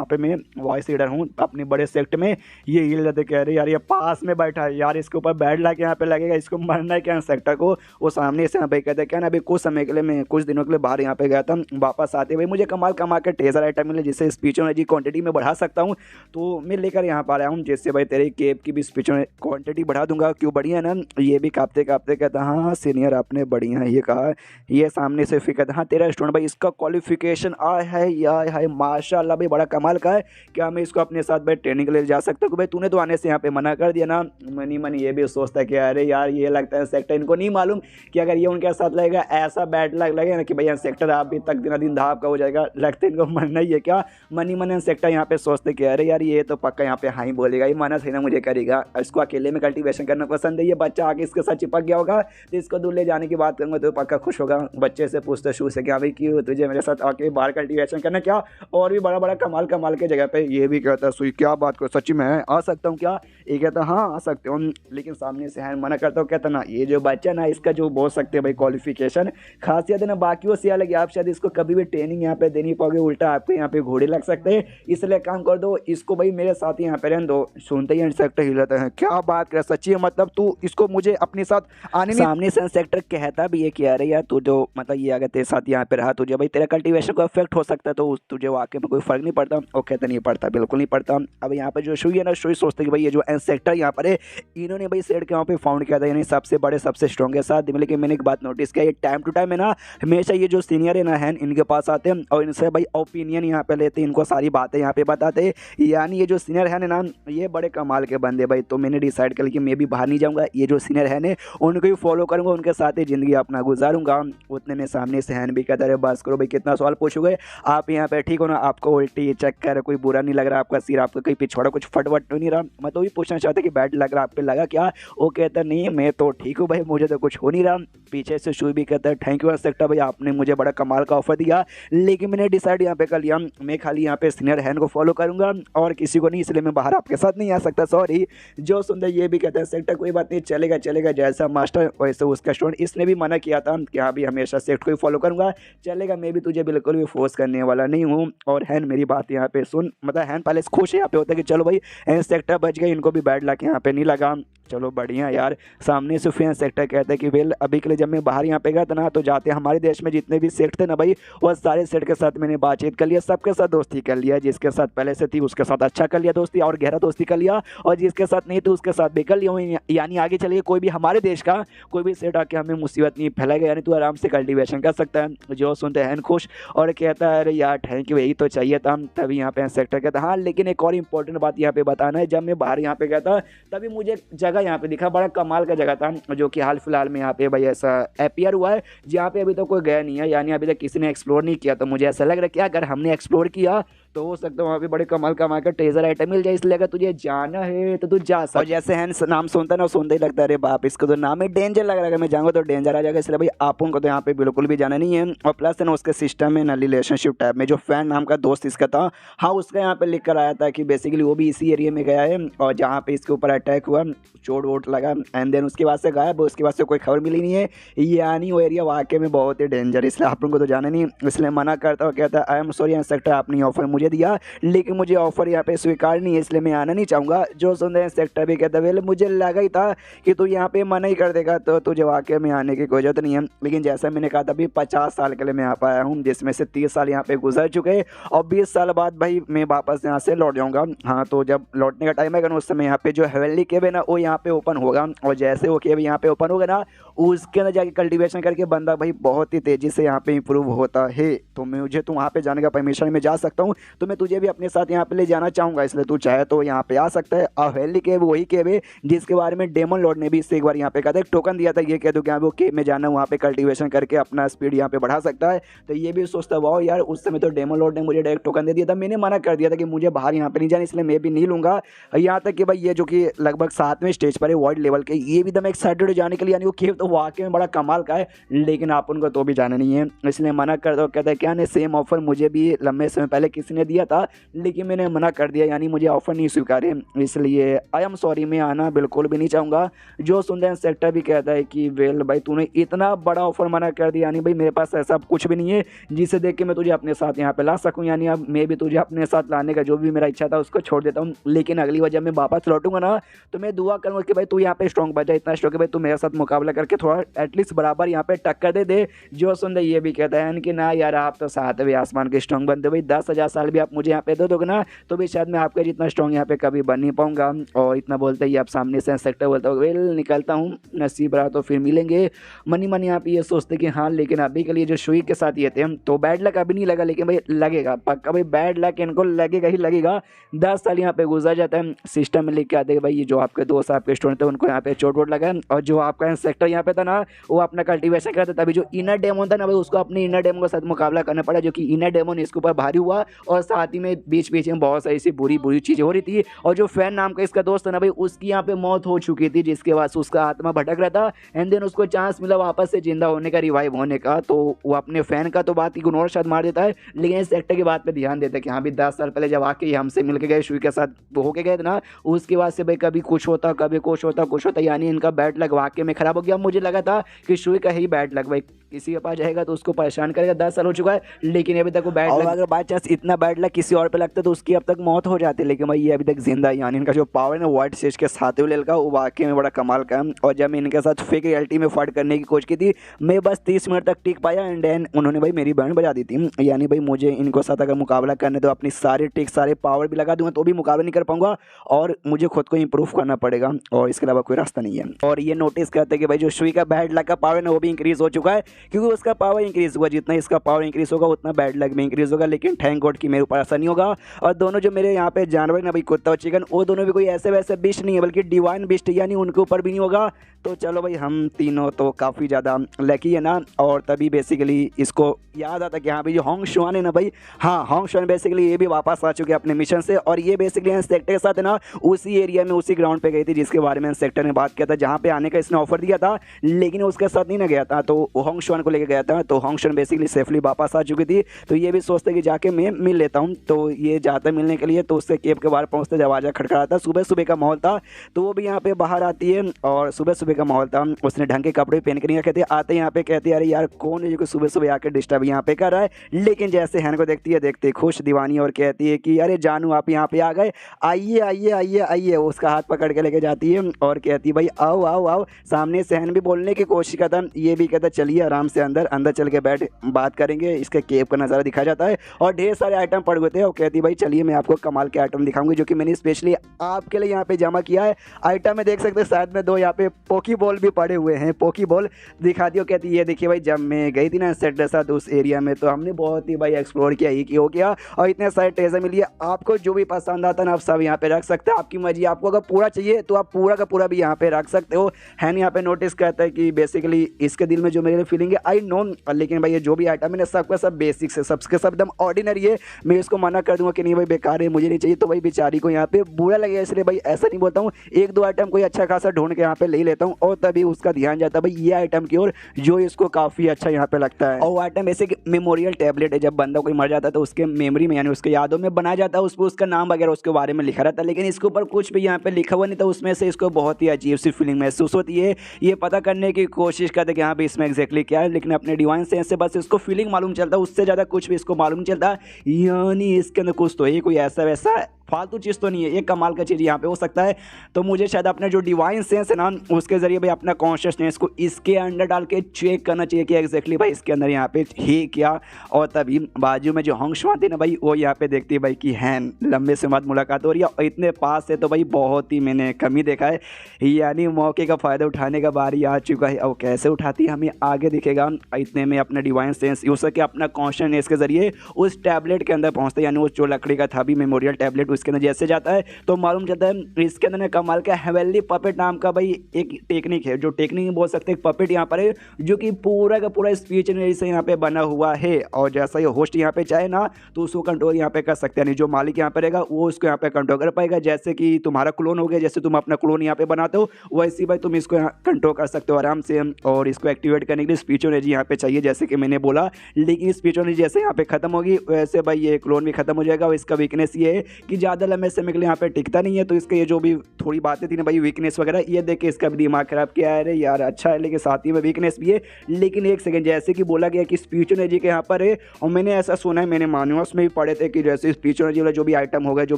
पे मैं वॉइस लीडर हूँ अपने बड़े सेक्ट में। ये हिल जाते कह रहे यार ये पास में बैठा है यार, इसके ऊपर बैड लग यहाँ पे लगेगा, इसको मरना है क्या सेक्टर को। वो सामने से यहाँ पे कहते हैं क्या ना अभी कुछ समय के लिए मैं कुछ दिनों के लिए बाहर यहाँ पे गया था, वापस आते भाई मुझे कमाल कमा के टेजर आइटम मिले जिससे स्पीच एनर्जी क्वांटिटी में बढ़ा सकता हूँ, तो मैं लेकर यहाँ पर आया हूँ जिससे भाई तेरे केप की भी स्पीच क्वांटिटी बढ़ा दूंगा। क्यों बढ़िया ना, ये भी काँपते काँपते कहता हाँ सीनियर आपने बढ़िया ये कहा। ये सामने से फिर कहता हाँ तेरा स्टूडेंट भाई इसका क्वालिफिकेशन आया है यार है माशाल्लाह भाई बड़ा कमाल का है, क्या मैं इसको अपने साथ भाई ट्रेनिंग के लिए जा सकता हूँ। भाई तूने तो आने से यहाँ पे मना कर दिया ना। मनी मनी ये भी सोचता है कि अरे यार ये लगता है सेक्टर इनको नहीं मालूम कि अगर ये उनके साथ लगेगा ऐसा बैड लगे ना कि भैया सेक्टर आप भी तक दिन दिन धाप का हो जाएगा, लगता है इनको मरना ही है क्या। मनी मनी सेक्टर यहाँ पे सोचते कि अरे यार ये तो पक्का यहाँ पे हाँ बोलेगा, ये माना सही ना मुझे करेगा, इसको अकेले में कल्टीवेशन करना पसंद है, ये बच्चा आगे इसके साथ चिपक गया होगा तो इसको दूर ले जाने की बात करूँगा तो पक्का खुश होगा। बच्चे से पूछते शू से क्या भाई क्यों तुझे मेरे साथ आके बाहर कल्टीवेशन करना क्या, और भी बड़ा बड़ा कमाल कमाल के जगह पे। ये भी कहता है सुई क्या बात करो सच्ची मैं आ सकता हूँ क्या, ये कहता हाँ आ सकते हो, लेकिन सामने से हैंड मना करता हूँ। कहता ना ये जो बच्चा ना इसका जो बोल सकते हैं भाई क्वालिफिकेशन खासियत है ना बाकियों से अलग, आप शायद इसको कभी भी ट्रेनिंग यहाँ पे देनी पाओगे, उल्टा आपके यहाँ पे घोड़े लग सकते हैं, इसलिए काम कर दो इसको भाई मेरे साथ यहाँ पे रहने दो। सुनते ही इंसेक्टर हिलाते हैं क्या बात कर सच्ची है, मतलब तू इसको मुझे अपने साथ आने नहीं। सामने से इंसेक्टर कहता भी ये कि अरे यार तू जो मतलब ये अगर तेरे साथ यहाँ पे रहा तुझे भाई तेरा कल्टीवेशन को इफेक्ट हो सकता है तो तुझे वाकई में कोई फर्क नहीं पड़ता। और कहता नहीं पड़ता बिल्कुल नहीं पड़ता। अब यहाँ पे जो शुई है ना शुई सोचते कि भाई ये जो इंसेक्टर यहाँ पर है इन्होंने भाई सेड के वहाँ पे फाउंड किया था, यानी सबसे बड़े सबसे स्ट्रॉन्गेस्ट साथ। लेकिन मैंने एक बात नोटिस किया ये टाइम टू टाइम है ना हमेशा ये जो सीनियर है ना है इनके पास आते हैं और इनसे भाई ओपिनियन यहाँ पे लेते हैं, इनको सारी बातें यहाँ पे बताते हैं। यानी ये जो सीनियर है ना ये बड़े कमाल के बंदे भाई, तो मैंने डिसाइड कर लिया कि मैं भी बाहर नहीं जाऊँगा, ये जो सीनियर है ना उनको भी फॉलो करूँगा, उनके साथ ही ज़िंदगी अपना गुजारूंगा। उतने में सामने से हैन भी कहता रहे बस करो भाई कितना सवाल पूछोगे आप यहाँ पे ठीक हो ना, आपको उल्टी चक्कर कोई बुरा नहीं लग रहा, आपका सिर आपका कहीं पिछवाड़ा कुछ फटवट तो नहीं रहा। मैं तो भी पूछना चाहता कि बैड लग रहा आप पे लगा क्या, वो कहता नहीं मैं तो ठीक हूँ भाई मुझे तो कुछ हो नहीं रहा। पीछे से शू भी कहता है थैंक यू इंसेक्टर भाई आपने मुझे बड़ा कमाल का ऑफर दिया, लेकिन मैंने डिसाइड यहाँ पे कर लिया मैं खाली यहाँ पे सीनियर हैन को फॉलो करूँगा और किसी को नहीं, इसलिए मैं बाहर आपके साथ नहीं आ सकता सॉरी। जो सुंदर ये भी कहता है सेक्टर कोई बात नहीं चलेगा चलेगा, जैसा मास्टर वैसे उसका स्टूडेंट, इसने भी मना किया था कि हाँ भी हमेशा सेक्ट को ही फॉलो करूँगा चलेगा, मैं भी तुझे बिल्कुल भी फोर्स करने वाला नहीं हूँ। और हैन मेरी बात यहाँ पे सुन, मतलब हैन पहले खुश है यहाँ पे होता है कि चलो भाई सेक्टर बच गए, इनको भी बैड लक यहाँ पे नहीं लगा। चलो बढ़िया यार। सामने सुफियान सेक्टर कहते हैं कि वेल अभी के लिए जब मैं बाहर यहाँ पे गया था ना, तो जाते हमारे देश में जितने भी सेट थे ना भाई, वह सारे सेट के साथ मैंने बातचीत कर लिया, सबके साथ दोस्ती कर लिया। जिसके साथ पहले से थी उसके साथ अच्छा कर लिया दोस्ती, और गहरा दोस्ती कर लिया, और जिसके साथ नहीं थी उसके साथ भी कर लिया। यानी आगे चलिए कोई भी हमारे देश का कोई भी सेट आके हमें मुसीबत नहीं फैलाएगा, यानी तू आराम से कल्टिवेशन कर सकता है। जो सुनते हैं खुश और कहता है अरे यार थैंक यू, यही तो चाहिए था। तभी यहाँ पे सेक्टर कहता है हाँ, लेकिन एक और इंपॉर्टेंट बात यहाँ पे बताना है, जब मैं बाहर यहाँ पे गया था तभी मुझे एक जगह यहाँ पे दिखा, बड़ा कमाल का जगह था, जो कि हाल फिलहाल में यहाँ पे भाई ऐसा अपीयर हुआ है, जहाँ पे अभी तो कोई गया नहीं है, यानी अभी तक किसी ने एक्सप्लोर नहीं किया। तो मुझे ऐसा लग रहा है कि अगर हमने एक्सप्लोर किया तो हो सकता है वहाँ पे बड़े कमाल कमाल का ट्रेजर आइटम मिल जाए। इसलिए अगर तुझे जाना है तो तू जा सकता। और जैसे है नाम सुनता ना, सुनते ही लगता है अरे बाप, इसको तो नाम है डेंजर लग रहा है, अगर मैं जाऊँगा तो डेंजर आ जाएगा। इसलिए भाई आपन को तो यहाँ पे बिल्कुल भी जाना नहीं है। और प्लस है ना उसके सिस्टम में ना रिलेशनशिप टाइप में जो फैन नाम का दोस्त इसका था, हाँ उसका यहाँ पे लिख कर आया था कि बेसिकली वो भी इसी एरिया में गया है, और जहाँ पे इसके ऊपर अटैक हुआ, चोट वोट लगा, एंड देन उसके बाद से गायब, उसके बाद से कोई खबर मिली नहीं है। यानी वो एरिया वाकई में बहुत ही डेंजर, इसलिए आप लोगों को तो जाना नहीं, इसलिए मना करता हूँ। कहता है आई एम सॉरी इंस्पेक्टर, आपने ऑफर मुझे दिया लेकिन मुझे ऑफर यहाँ पे स्वीकार नहीं है, इसलिए मैं आना नहीं चाहूँगा। जो सुन रहे हैं इंस्पेक्टर भी कहता है मुझे लगा ही था कि तू यहाँ पे मना ही कर देगा, तो तुझे वाकई में आने की कोई जरूरत नहीं है। लेकिन जैसा मैंने कहा था अभी 50 साल के लिए मैं यहाँ पर आया हूँ, जिसमें से 30 साल यहाँ पे गुजर चुके, और 20 साल बाद भाई मैं वापस यहाँ से लौट जाऊँगा। हाँ तो जब लौटने का टाइम आएगा ना, उस समय यहाँ पे जो हेवनली केव है ना वो यहाँ पे ओपन होगा, और जैसे वो केव यहाँ पे ओपन होगा ना, उसके अंदर जाके कल्टीवेशन करके बंदा भाई बहुत ही तेजी से यहाँ पे इंप्रूव होता है। तो मुझे तो वहाँ पे जाने का परमिशन में जा सकता हूँ, तो मैं तुझे भी अपने साथ यहाँ पे ले जाना चाहूँगा, इसलिए तू चाहे तो यहाँ पे आ सकता है। हेवनली केव वही केव है जिसके बारे में डेमन लॉर्ड ने भी इससे एक बार यहाँ पे कहा था, एक टोकन दिया था, ये कह दो कि वो केव में जाना, वहाँ पे कल्टीवेशन करके अपना स्पीड यहाँ पे बढ़ा सकता है। तो ये भी सोचता वाह यार, उस समय तो डेमन लॉर्ड ने मुझे डायरेक्ट टोकन दे दिया था, मैंने मना कर दिया था कि मुझे बाहर यहाँ पे नहीं जाना, इसलिए मैं भी नहीं लूँगा। यहाँ तक कि भाई ये जो कि लगभग 7वें स्टेज पर है वर्ल्ड लेवल के, ये भी एकदम एक्साइटेड जाने के लिए, यानी वो केव तो वाकई में बड़ा कमाल का है, लेकिन आप उनको तो भी जाना नहीं है, इसलिए मना कर दो। कहता है क्या नहीं, सेम ऑफर मुझे भी लंबे समय पहले किसी ने दिया था लेकिन मैंने मना कर दिया, यानी मुझे ऑफर नहीं स्वीकारे, इसलिए आई एम सॉरी, मैं आना बिल्कुल भी नहीं चाहूँगा। जो सुंदर सेक्टर भी कहता है कि वेल भाई तूने इतना बड़ा ऑफर मना कर दिया, यानी भाई मेरे पास ऐसा कुछ भी नहीं है जिसे देख के मैं तुझे अपने साथ यहाँ पे ला सकूँ, यानी अब मैं भी तुझे अपने साथ लाने का जो भी मेरा इच्छा था उसको छोड़ देता हूँ। लेकिन अगली बार जब मैं वापस लौटूंगा ना, तो मैं दुआ करूँगा कि भाई तू यहाँ पे स्ट्रॉन्ग बचा, इतना स्ट्रॉन्ग है भाई तू मेरे साथ मुकाबला करके थोड़ा एटलीस्ट बराबर यहाँ पे टक्कर दे दे। जो सुंदर ये भी कहता है कि ना यार आप तो 7वें आसमान के स्ट्रॉन्ग बनते भाई, 10,000 साल भी आप मुझे यहाँ पे दे दोगे ना, तो भी शायद मैं आपके जितना स्ट्रॉन्ग यहाँ पे कभी बन नहीं पाऊंगा। और इतना बोलते ही आप सामने से सेक्टर बोलता हूँ वेल निकलता हूँ, नसीब रहा तो फिर मिलेंगे। मनी मनी यहाँ पे ये सोचते कि हाँ, लेकिन अभी के लिए जो शुई के साथ ये थे तो बैड लक अभी नहीं लगा, लेकिन भाई लगेगा पक्का, भाई बैड लक इनको लगेगा ही लगेगा। 10 साल यहाँ पे गुजर जाता है, सिस्टम में लिख के आते भाई ये जो आपके दोस्त आपके स्टूडेंट थे उनको यहाँ पे चोट वोट लगा, और जो आपका सेक्टर यहाँ पे था ना वो अपना कल्टीवेशन करता था, अभी जो इनर डेमोन था ना भाई उसको अपने इनर डेमोन के साथ मुकाबला करना पड़ा, जो कि इनर डेमोन इसके ऊपर भारी हुआ, और साथ ही में बीच बीच में बहुत सारी ऐसी बुरी बुरी चीज़ें हो रही थी। और जो फैन नाम का इसका दोस्त था ना भाई, उसकी यहाँ पे मौत हो चुकी थी, जिसके बाद उसका आत्मा भटक रहा था, एंड देन उसको चांस मिला वापस से जिंदा होने का, रिवाइव होने का, तो वो अपने फैन का तो बात इग्नोर शायद मार देता है, लेकिन इस सेक्टर की बात पे ध्यान देता है कि हाँ भी 10 साल पहले जब आके हमसे मिल के गए शुई के साथ होके गए थे ना, उसके बाद से भाई कभी कुछ होता कभी कुछ होता, यानी इनका बैड लक वाकई में खराब हो गया। मुझे लगा था कि शुई का ही बैड लक भाई किसी के पास जाएगा तो उसको परेशान करेगा, 10 साल हो चुका है लेकिन अभी तक वो बैड लक, अगर बाय चांस इतना बैड लक किसी और पे लगता तो उसकी अब तक मौत हो जाती, लेकिन भाई ये अभी तक जिंदा है। यानी इनका जो पावर है ना व्हाइट स्टेज के 7वें लेवल का, वो वाकई में बड़ा कमाल का है। और जब मैं इनके साथ फेक रियलिटी में फाइट करने की कोशिश की थी, मैं बस 30 मिनट तक टिक पाया, एंड देन उन्होंने भाई मेरी बैंड बजा दी थी। यानी भाई मुझे इनको साथ अगर मुकाबला करने तो अपनी सारे टिक सारे पावर भी लगा दूंगा तो भी मुकाबला नहीं कर पाऊंगा, और मुझे खुद को इंप्रूव करना पड़ेगा, और इसके अलावा कोई रास्ता नहीं है। और ये नोटिस करते हैं कि भाई जो शुई का बैड लक का पावर है वो भी इंक्रीज हो चुका है, क्योंकि उसका पावर इंक्रीज हुआ, जितना इसका पावर इंक्रीज होगा उतना बैड लक में इंक्रीज होगा। लेकिन थैंक गॉड कि मेरे ऊपर ऐसा नहीं होगा। और दोनों जो मेरे यहाँ पे जानवर ना भाई कुत्ता और चिकन, वो दोनों भी कोई ऐसे वैसे बिस्ट नहीं है, बल्कि डिवाइन बिस्ट, यानी उनके ऊपर भी नहीं होगा। तो चलो भाई हम तीनों तो काफ़ी ज़्यादा लकी है ना। और तभी बेसिकली इसको याद आता कि हाँ भाई जो होंग शुआन है ना भाई, हाँ होंग शुआन बेसिकली ये भी वापस आ चुके हैं अपने मिशन से, और ये बेसिकली इंसेक्टर के साथ है ना उसी एरिया में उसी ग्राउंड पे गई थी जिसके बारे में इंसेक्टर ने बात किया था, जहाँ पे आने का इसने ऑफर दिया था, लेकिन उसके साथ नहीं ना गया था। तो होंग शुआन को लेके गया था। तो होंग शुआन बेसिकली सेफली वापस आ चुकी थी। तो ये भी सोचते कि जाके मैं मिल लेता हूँ। तो ये जाता मिलने के लिए, तो उससे केव के बाहर पहुँचते दरवाजा खड़खड़ाता। सुबह सुबह का माहौल था, तो वो भी यहाँ पे बाहर आती है और सुबह सुबह का माहौल था, उसने ढंग के कपड़े पहन के नहीं रखे थे। आते यहाँ पे कहती है अरे यार कौन है जो सुबह सुबह आके डिस्टर्ब यहाँ पे कर रहा है। लेकिन जैसे हैन को देखती है, देखते खुश दीवानी, और कहती है कि अरे जानू आप यहाँ पे आ गए, आइए आइए आइए आइए। उसका हाथ पकड़ के लेके जाती है और कहती है भाई आओ आओ आओ। सामने से हैन भी बोलने की कोशिश करता, ये भी कहता चलिए आराम से अंदर अंदर चल के बैठ बात करेंगे। इसके केव का नज़ारा दिखाया जाता है और ढेर सारे आइटम पड़ गए थे। और कहती भाई चलिए मैं आपको कमाल के आइटम दिखाऊंगी जो कि मैंने स्पेशली आपके लिए यहाँ पे जमा किया है। आइटम में देख सकते हैं शायद में 2 यहाँ पे पोकी बॉल भी पड़े हुए हैं, पोकी बॉल दिखा दियो। कहती ये देखिए भाई जब मैं गई थी ना सेट के साथ उस एरिया में, तो हमने बहुत ही भाई एक्सप्लोर किया ही हो गया और इतने सारे ट्रेजर मिली है। आपको जो भी पसंद आता है ना आप सब यहाँ पे रख सकते हैं, आपकी मर्जी। आपको अगर पूरा चाहिए तो आप पूरा का पूरा भी यहाँ पे रख सकते हो। हैन यहाँ पे नोटिस करता है कि बेसिकली इसके दिल में जो मेरे फीलिंग है आई नो, लेकिन भाई ये जो भी आइटम है ना सबका सब बेसिक्स है, सबके सब एकदम ऑर्डिनरी है। मैं इसको मना कर दूंगा कि नहीं भाई बेकार है मुझे नहीं चाहिए, तो भाई बेचारी को यहाँ पे बुरा लगेगा। इसलिए भाई ऐसा नहीं बोलता हूँ, 1-2 आइटम कोई अच्छा खासा ढूंढ के यहाँ पे ले लेता हूँ और तभी उसका ध्यान जाता है भाई ये आइटम की ओर जो इसको काफ़ी अच्छा यहाँ पे लगता है। और वो आइटम ऐसे मेमोरियल टैबलेट है, जब बंदा कोई मर जाता है तो उसके मेमोरी में यानी उसके यादों में बनाया जाता है, उस पर उसका नाम वगैरह उसके बारे में लिखा रहता है। लेकिन इसके ऊपर कुछ भी यहाँ पे लिखा हुआ नहीं था, उसमें से इसको बहुत ही अजीब सी फीलिंग महसूस होती है। ये पता करने की कोशिश करते कि हाँ भाई इसमें एग्जैक्टली क्या है, लेकिन अपने डिवाइन सेंस से बस इसको फीलिंग मालूम चलता है, उससे ज़्यादा कुछ भी इसको मालूम नहीं चलता। यानी इसके अंदर कुछ तो है, कोई ऐसा वैसा फालतू चीज़ तो नहीं है, एक कमाल का चीज़ यहाँ पे हो सकता है। तो मुझे शायद अपने जो डिवाइन सेंस है ना उसके ज़रिए भाई अपना कॉन्शियसनेस को इसके अंदर डाल के चेक करना चाहिए कि एग्जैक्टली भाई इसके अंदर यहाँ पे है क्या। और तभी बाजू में जो होंग शुआन थी ना भाई वो यहाँ पे देखती है भाई कि हैन लंबे से बाद मुलाकात हो रही है और इतने पास से, तो भाई बहुत ही मैंने कम ही देखा है। यानी मौके का फ़ायदा उठाने का बारी आ चुका है। और कैसे उठाती है हमें आगे दिखेगा। इतने में अपना डिवाइन सेंस यूज करके अपना कॉन्शियसनेस के ज़रिए उस टैबलेट के अंदर पहुँचते, यानी वो जो लकड़ी का था भी मेमोरियल टैबलेट, उसके अंदर जैसे जाता है तो मालूम चलता है इसके अंदर कमाल का हेवेली पपेट नाम का भाई एक टेक्निक है, जो टेक्निक बोल सकते हैं पपेट यहाँ पर है, जो कि पूरा का पूरा स्पीच से यहाँ पे बना हुआ है। और जैसा ये होस्ट यहाँ पे चाहे ना तो उसको कंट्रोल यहाँ पे कर सकते हैं, यानी जो मालिक यहाँ पे रहेगा वो उसको यहाँ पे कंट्रोल कर पाएगा। जैसे कि तुम्हारा क्लोन हो गया, जैसे तुम अपना क्लोन यहाँ पे बनाते हो वैसे भाई तुम इसको यहाँ कंट्रोल कर सकते हो आराम से। और इसको एक्टिवेट करने के लिए स्पीच एनर्जी यहाँ पे चाहिए, जैसे कि मैंने बोला। लेकिन स्पीच एनर्जी जैसे यहाँ पे खत्म होगी वैसे भाई ये क्लोन भी खत्म हो जाएगा। और इसका वीकनेस ये है कि ज़्यादा लंबे समय के लिए यहाँ पे टिकता नहीं है। तो इसके ये जो भी थोड़ी बातें थी ना भाई वीकनेस वगैरह, ये देख के इसका भी दिमाग खराब किया है। अरे यार अच्छा है, लेकिन साथ ही में वीकनेस भी है। लेकिन एक सेकंड, जैसे कि बोला गया कि स्पीच एनर्जी के यहाँ पर है, और मैंने ऐसा सुना है, मैंने मान्यूअल्स में भी पढ़े थे कि जैसे स्पीच एनर्जी वाला जो भी आइटम हो गया, जो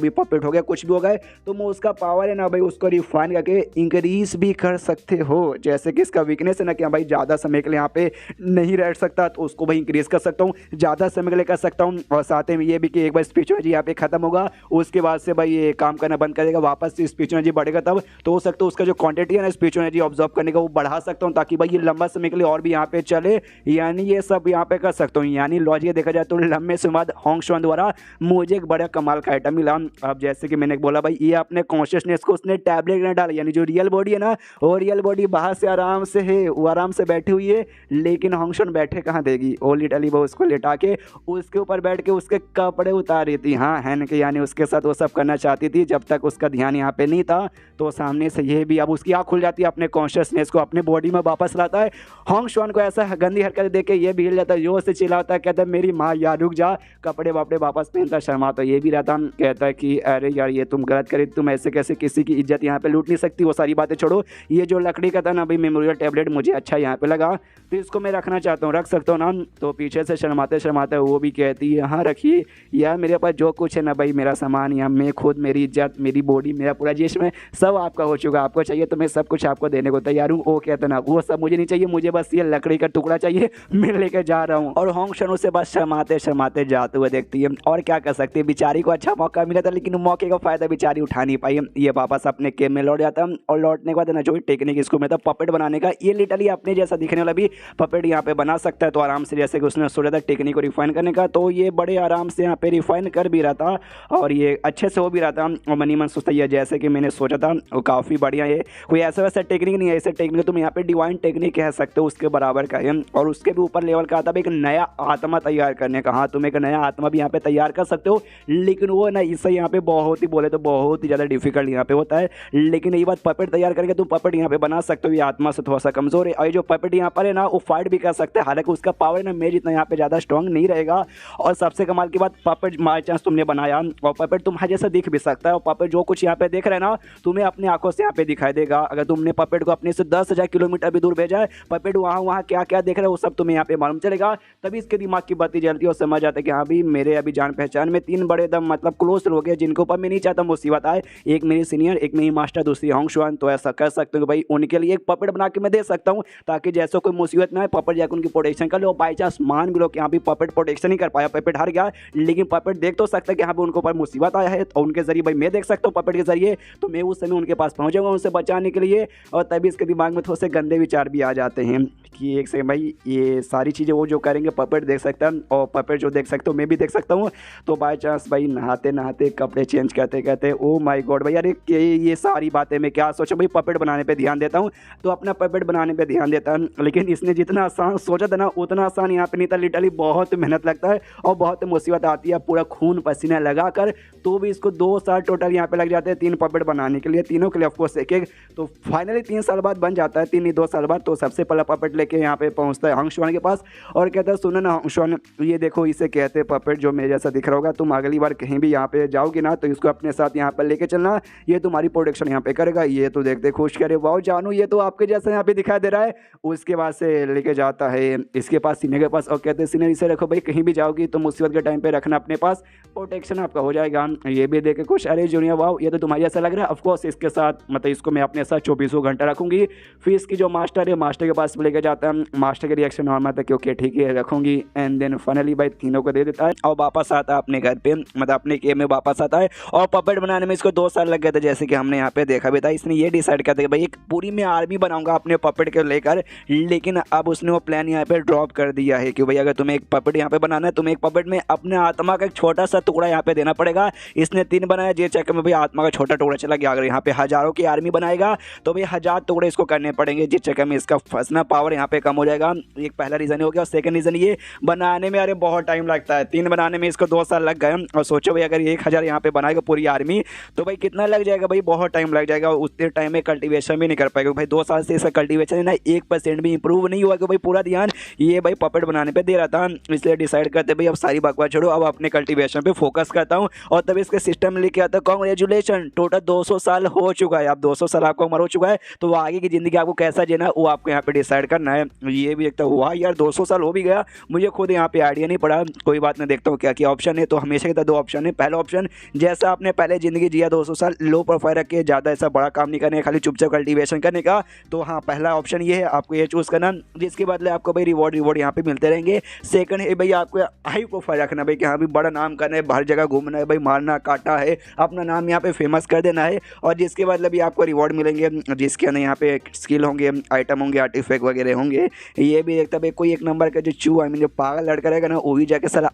भी पपेट हो गया, कुछ भी हो गया, तो मैं उसका पावर है ना भाई उसको रिफाइन करके इंक्रीज भी कर सकते हो। जैसे कि इसका वीकनेस है ना कि भाई ज़्यादा समय के लिए यहाँ पे नहीं रह सकता, तो उसको भाई इंक्रीज कर सकता हूँ, ज़्यादा समय के लिए कर सकता हूँ। और साथ में ये भी कि एक बार स्पीच एनर्जी यहाँ पे खत्म होगा उसके बाद से भाई ये काम करना बंद करेगा, वापस से स्पीच एनर्जी बढ़ेगा तब तो हो सकता है उसका जो क्वांटिटी है ना स्पीच एनर्जी ऑब्जर्व करने का वो बढ़ा सकता हूँ, ताकि भाई ये लंबा समय के लिए और भी यहाँ पे चले। यानी ये सब यहाँ पे कर सकता हूँ। यानी लॉजिक देखा जाए तो लंबे समय बाद होंग शुआन द्वारा मुझे एक बड़ा कमाल का आइटम मिला। अब जैसे कि मैंने बोला भाई ये अपने कॉन्शियसनेस को उसने टैबलेट में डाला, यानी जो रियल बॉडी है ना वो रियल बॉडी बाहर से आराम से है, वो आराम से बैठी हुई है। लेकिन होंग शुआन बैठे कहाँ देगी, वो लिटरली वो उसको लेटा के उसके ऊपर बैठ के उसके कपड़े उतार रही थी। हाँ हैन के, यानी उसके साथ वो सब करना चाहती थी जब तक उसका ध्यान यहाँ पे नहीं था। तो सामने से ये भी अब उसकी आँख खुल जाती है, अपने कॉन्शियसनेस को अपने बॉडी में वापस लाता है। होंग शुआन को ऐसा गंदी हरकत देख के ये भी हिल जाता है, जोर से चिल्लाता है, कहता है मेरी माँ यार रुक जा, कपड़े वापड़े वापस पहनता, शर्मा तो ये भी रहता, कहता है कि अरे यार ये तुम गलत करे, तुम ऐसे कैसे किसी की इज्जत यहाँ पे लूट नहीं सकती। वो सारी बातें छोड़ो, ये जो लकड़ी का था ना भाई मेमोरियल टैबलेट मुझे अच्छा यहाँ पे लगा, तो इसको मैं रखना चाहता हूँ, रख सकता हूँ ना। तो पीछे से शर्माते शर्माते वो भी कहती है हाँ रखिए यार, मेरे पास जो कुछ है ना भाई मेरा सामान या मैं खुद, मेरी इज्जत, मेरी बॉडी, मेरा पूरा जिस्म सब आपका हो चुका, आपको चाहिए तो मैं सब कुछ आपको देने को तैयार हूँ। वो कहता ना वो सब मुझे नहीं चाहिए, मुझे बस ये लकड़ी का टुकड़ा चाहिए, मैं लेकर जा रहा हूँ। और होंग शुआन उसे बस शर्माते शर्माते जाते हुए देखती है। और क्या कर सकती है, बेचारी को अच्छा मौका मिला था लेकिन मौके का फायदा बेचारी उठा नहीं पाई। ये वापस अपने केव में लौट जाता और लौटने के बाद ना जो टेक्निक इसको मिलता पपेट बनाने का, ये लिटरली अपने जैसा दिखने वाला भी पपेट यहाँ पे बना सकता है। तो आराम से जैसे कि उसने सोचा था टेक्निक को रिफाइन करने का, तो ये बड़े आराम से यहाँ पे रिफाइन कर भी रहा था और ये अच्छे से हो भी रहा था और मनी मन सोचता है जैसे कि मैंने सोचा था वो काफ़ी बढ़िया है। कोई ऐसा वैसा टेक्निक नहीं है, ऐसे टेक्निक तुम यहाँ पे डिवाइन टेक्निक कह सकते हो, उसके बराबर का है। और उसके भी ऊपर लेवल का आता है एक नया आत्मा तैयार करने का। हाँ, तुम एक नया आत्मा भी यहाँ पे तैयार कर सकते हो, लेकिन वो ना इससे यहाँ पे बहुत ही बोले तो बहुत ही ज़्यादा डिफिकल्ट यहाँ पे होता है। लेकिन ये बात पपेट तैयार करके तुम पपेट यहाँ पे बना सकते हो, ये आत्मा से थोड़ा सा कमजोर है। और ये जो पपेट यहाँ पर है ना वो फाइट भी कर सकते हैं, हालांकि उसका पावर है ना मेरे जितना यहाँ पे ज़्यादा स्ट्रॉन्ग नहीं रहेगा। और सबसे कमाल की बात, पपेट बाई चांस तुमने बनाया और पपेट तुम्हारे जैसा दिख भी सकता है, और पपेट जो कुछ यहाँ पे देख रहे हैं ना तुम्हें अपनी आंखों से यहाँ पे दिखाई देगा। अगर तुमने पपेट को अपने से 10,000 किलोमीटर भी दूर भेजा है, पपेट वहाँ क्या क्या देख रहे हैं वो सब तुम्हें यहाँ पे मालूम चलेगा। तभी इसके दिमाग की बत्ती जलती है और समझ आता है कि हाँ भी मेरे अभी जान पहचान में 3 बड़े दम मतलब क्लोज लोग हैं जिनके ऊपर मैं नहीं चाहता मुसीबत आए। एक मेरी सीनियर, एक मेरी मास्टर, दूसरी होंगशुआन। तो ऐसा कर सकते हो कि भाई उनके लिए एक पपेट बना के मैं दे सकता हूँ, ताकि जैसे कोई मुसीबत में आए पपेट जाकर उनकी प्रोटेक्शन कर लो। बाई चांस मान भी लो कि यहाँ भी पपेट प्रोटेक्शन नहीं कर पाया, पपेट हार गया, लेकिन पपेट देख तो सकता है कि यहाँ पे उनके ऊपर मुसीबत आया है, तो उनके जरिए भाई मैं देख सकता हूँ पपेट के जरिए, तो मैं उस समय उनके पास पहुँच जाऊँगा उनसे बचाने के लिए। और तभी इसके दिमाग में थोड़े से गंदे विचार भी आ जाते हैं कि एक से भाई ये सारी चीज़ें वो जो करेंगे पपेट देख सकता है, और पपेट जो देख सकते हो मैं भी देख सकता हूँ। तो बाई चांस भाई नहाते नहाते कपड़े चेंज करते करते ओ माय गॉड भाई यार ये सारी बातें मैं क्या सोचा भाई पपेट बनाने पे ध्यान देता हूँ, तो अपना पपेट बनाने पे ध्यान देता हूँ। लेकिन इसने जितना आसान सोचा था ना उतना आसान यहाँ पे नहीं था, लिटरली बहुत मेहनत लगता है और बहुत मुसीबत आती है, पूरा खून पसीना लगा कर, तो भी इसको 2 साल टोटल यहाँ पे लग जाते हैं 3 पपेट बनाने के लिए, तीनों के लिए ऑफकोर्स एक एक। तो फाइनली 3 साल बाद बन जाता है, 3 नहीं 2 साल बाद। तो सबसे पहला पपेट लेके यहाँ पे पहुँचता है होंगशुआन के पास और कहता है सुनो ना होंगशुआन, ये देखो इसे कहते हैं पपेट, जो मेरे जैसा दिख रहा होगा, तुम अगली बार कहीं भी यहाँ पे जाओगे ना तो इसको अपने साथ यहाँ पर लेके चलना, ये तुम्हारी प्रोटेक्शन यहाँ पे करेगा। ये तो देखते खुश करे, वाओ जानू ये तो आपके जैसा यहाँ पे दिखाई दे रहा है। उसके बाद से लेके जाता है इसके पास, सीनियर के पास, और कहते हैं सीनियर इसे रखो भाई, कहीं भी जाओगी तो मुसीबत के टाइम पे रखना अपने पास, प्रोटेक्शन आपका हो जाएगा। ये भी देखे खुश, अरे जूनियर वाओ ये तो तुम्हारे जैसा लग रहा है। ऑफकोर्स इसके साथ मतलब इसको मैं अपने साथ 24 घंटा रखूंगी। फिर इसकी जो मास्टर है मास्टर के पास लेके जाता है, मास्टर के रिएक्शन नॉर्मल था कि ओके ठीक है रखूंगी। एंड देन फाइनली भाई तीनों को दे देता है और वापस आता है अपने घर पे, मतलब अपने गेम में वापस आता है। और पपेट बनाने में इसको 2 साल लग गए थे, जैसे कि हमने यहाँ पे देखा भी था। इसने ये डिसाइड करते भाई एक पूरी मैं आर्मी बनाऊंगा अपने पपेट के लेकर, लेकिन अब उसने वो प्लान यहाँ पे ड्रॉप कर दिया है कि भाई अगर तुम्हें एक पपेट यहाँ पे बनाना है, तुम्हें एक पपेट में अपने आत्मा का एक छोटा सा टुकड़ा यहाँ पे देना पड़ेगा। इसने 3 बनाया, जे चक्कर में भाई आत्मा का छोटा टुकड़ा चला गया। अगर यहाँ पे हजारों की आर्मी बनाएगा तो भाई 1000 टुकड़े इसको करने पड़ेंगे, जिस चक्कर में इसका फंसना पावर यहाँ पे कम हो जाएगा। एक पहला रीजन हो गया। और सेकंड रीजन ये बनाने में अरे बहुत टाइम लगता है, 3 बनाने में इसको 2 साल लग गए। और सोचो भाई अगर 1000 यहाँ पे बनाएगा पूरी आर्मी तो भाई कितना लग जाएगा, भाई बहुत टाइम लग जाएगा। उतने टाइम में कल्टीवेशन भी नहीं कर पाएगा भाई, 2 साल से इसका कल्टीवेशन है ना 1% भी इंप्रूव नहीं हुआ कि भाई पूरा ध्यान ये भाई पपेट बनाने पे दे रहा था। इसलिए डिसाइड करते भाई अब सारी बकवास छोड़ो, अब अपने कल्टीवेशन पे फोकस करता हूँ। और तभी इसके सिस्टम लेके आता है, कांग्रेचुलेशन टोटल 200 साल हो चुका है, अब 200 साल आपको उम्र हो चुका है, तो आगे की जिंदगी आपको कैसा जीना वो आपको यहाँ पे डिसाइड करना है। ये भी देखता हुआ यार 200 साल हो भी गया, मुझे खुद यहाँ पे आइडिया नहीं पड़ा। कोई बात नहीं, देखता हूँ क्या क्या ऑप्शन है। तो हमेशा की तरह 2 ऑप्शन है। पहला ऑप्शन, जैसा आपने पहले जिंदगी जिया 200 साल, लो प्रोफाइल रख के, ज़्यादा ऐसा बड़ा काम नहीं करने, खाली चुपचाप कल्टीवेशन करने का। तो हाँ पहला ऑप्शन ये है, आपको ये चूज़ करना, जिसके बदले आपको भाई रिवॉर्ड यहाँ पे मिलते रहेंगे। सेकंड है भाई आपको हाई प्रोफाइल रखना, भाई कि हाँ भी बड़ा नाम करना है, हर जगह घूमना है, भाई मारना काटा है, अपना नाम यहाँ पे फेमस कर देना है। और जिसके बदले भी आपको रिवॉर्ड मिलेंगे, जिसके अंदर यहाँ पे स्किल होंगे, आइटम होंगे, आर्टिफैक्ट वगैरह होंगे। ये भी देखता भाई कोई एक नंबर का जो चू आई मीन जो पागल लड़का रहेगा ना वो भी जाके सारा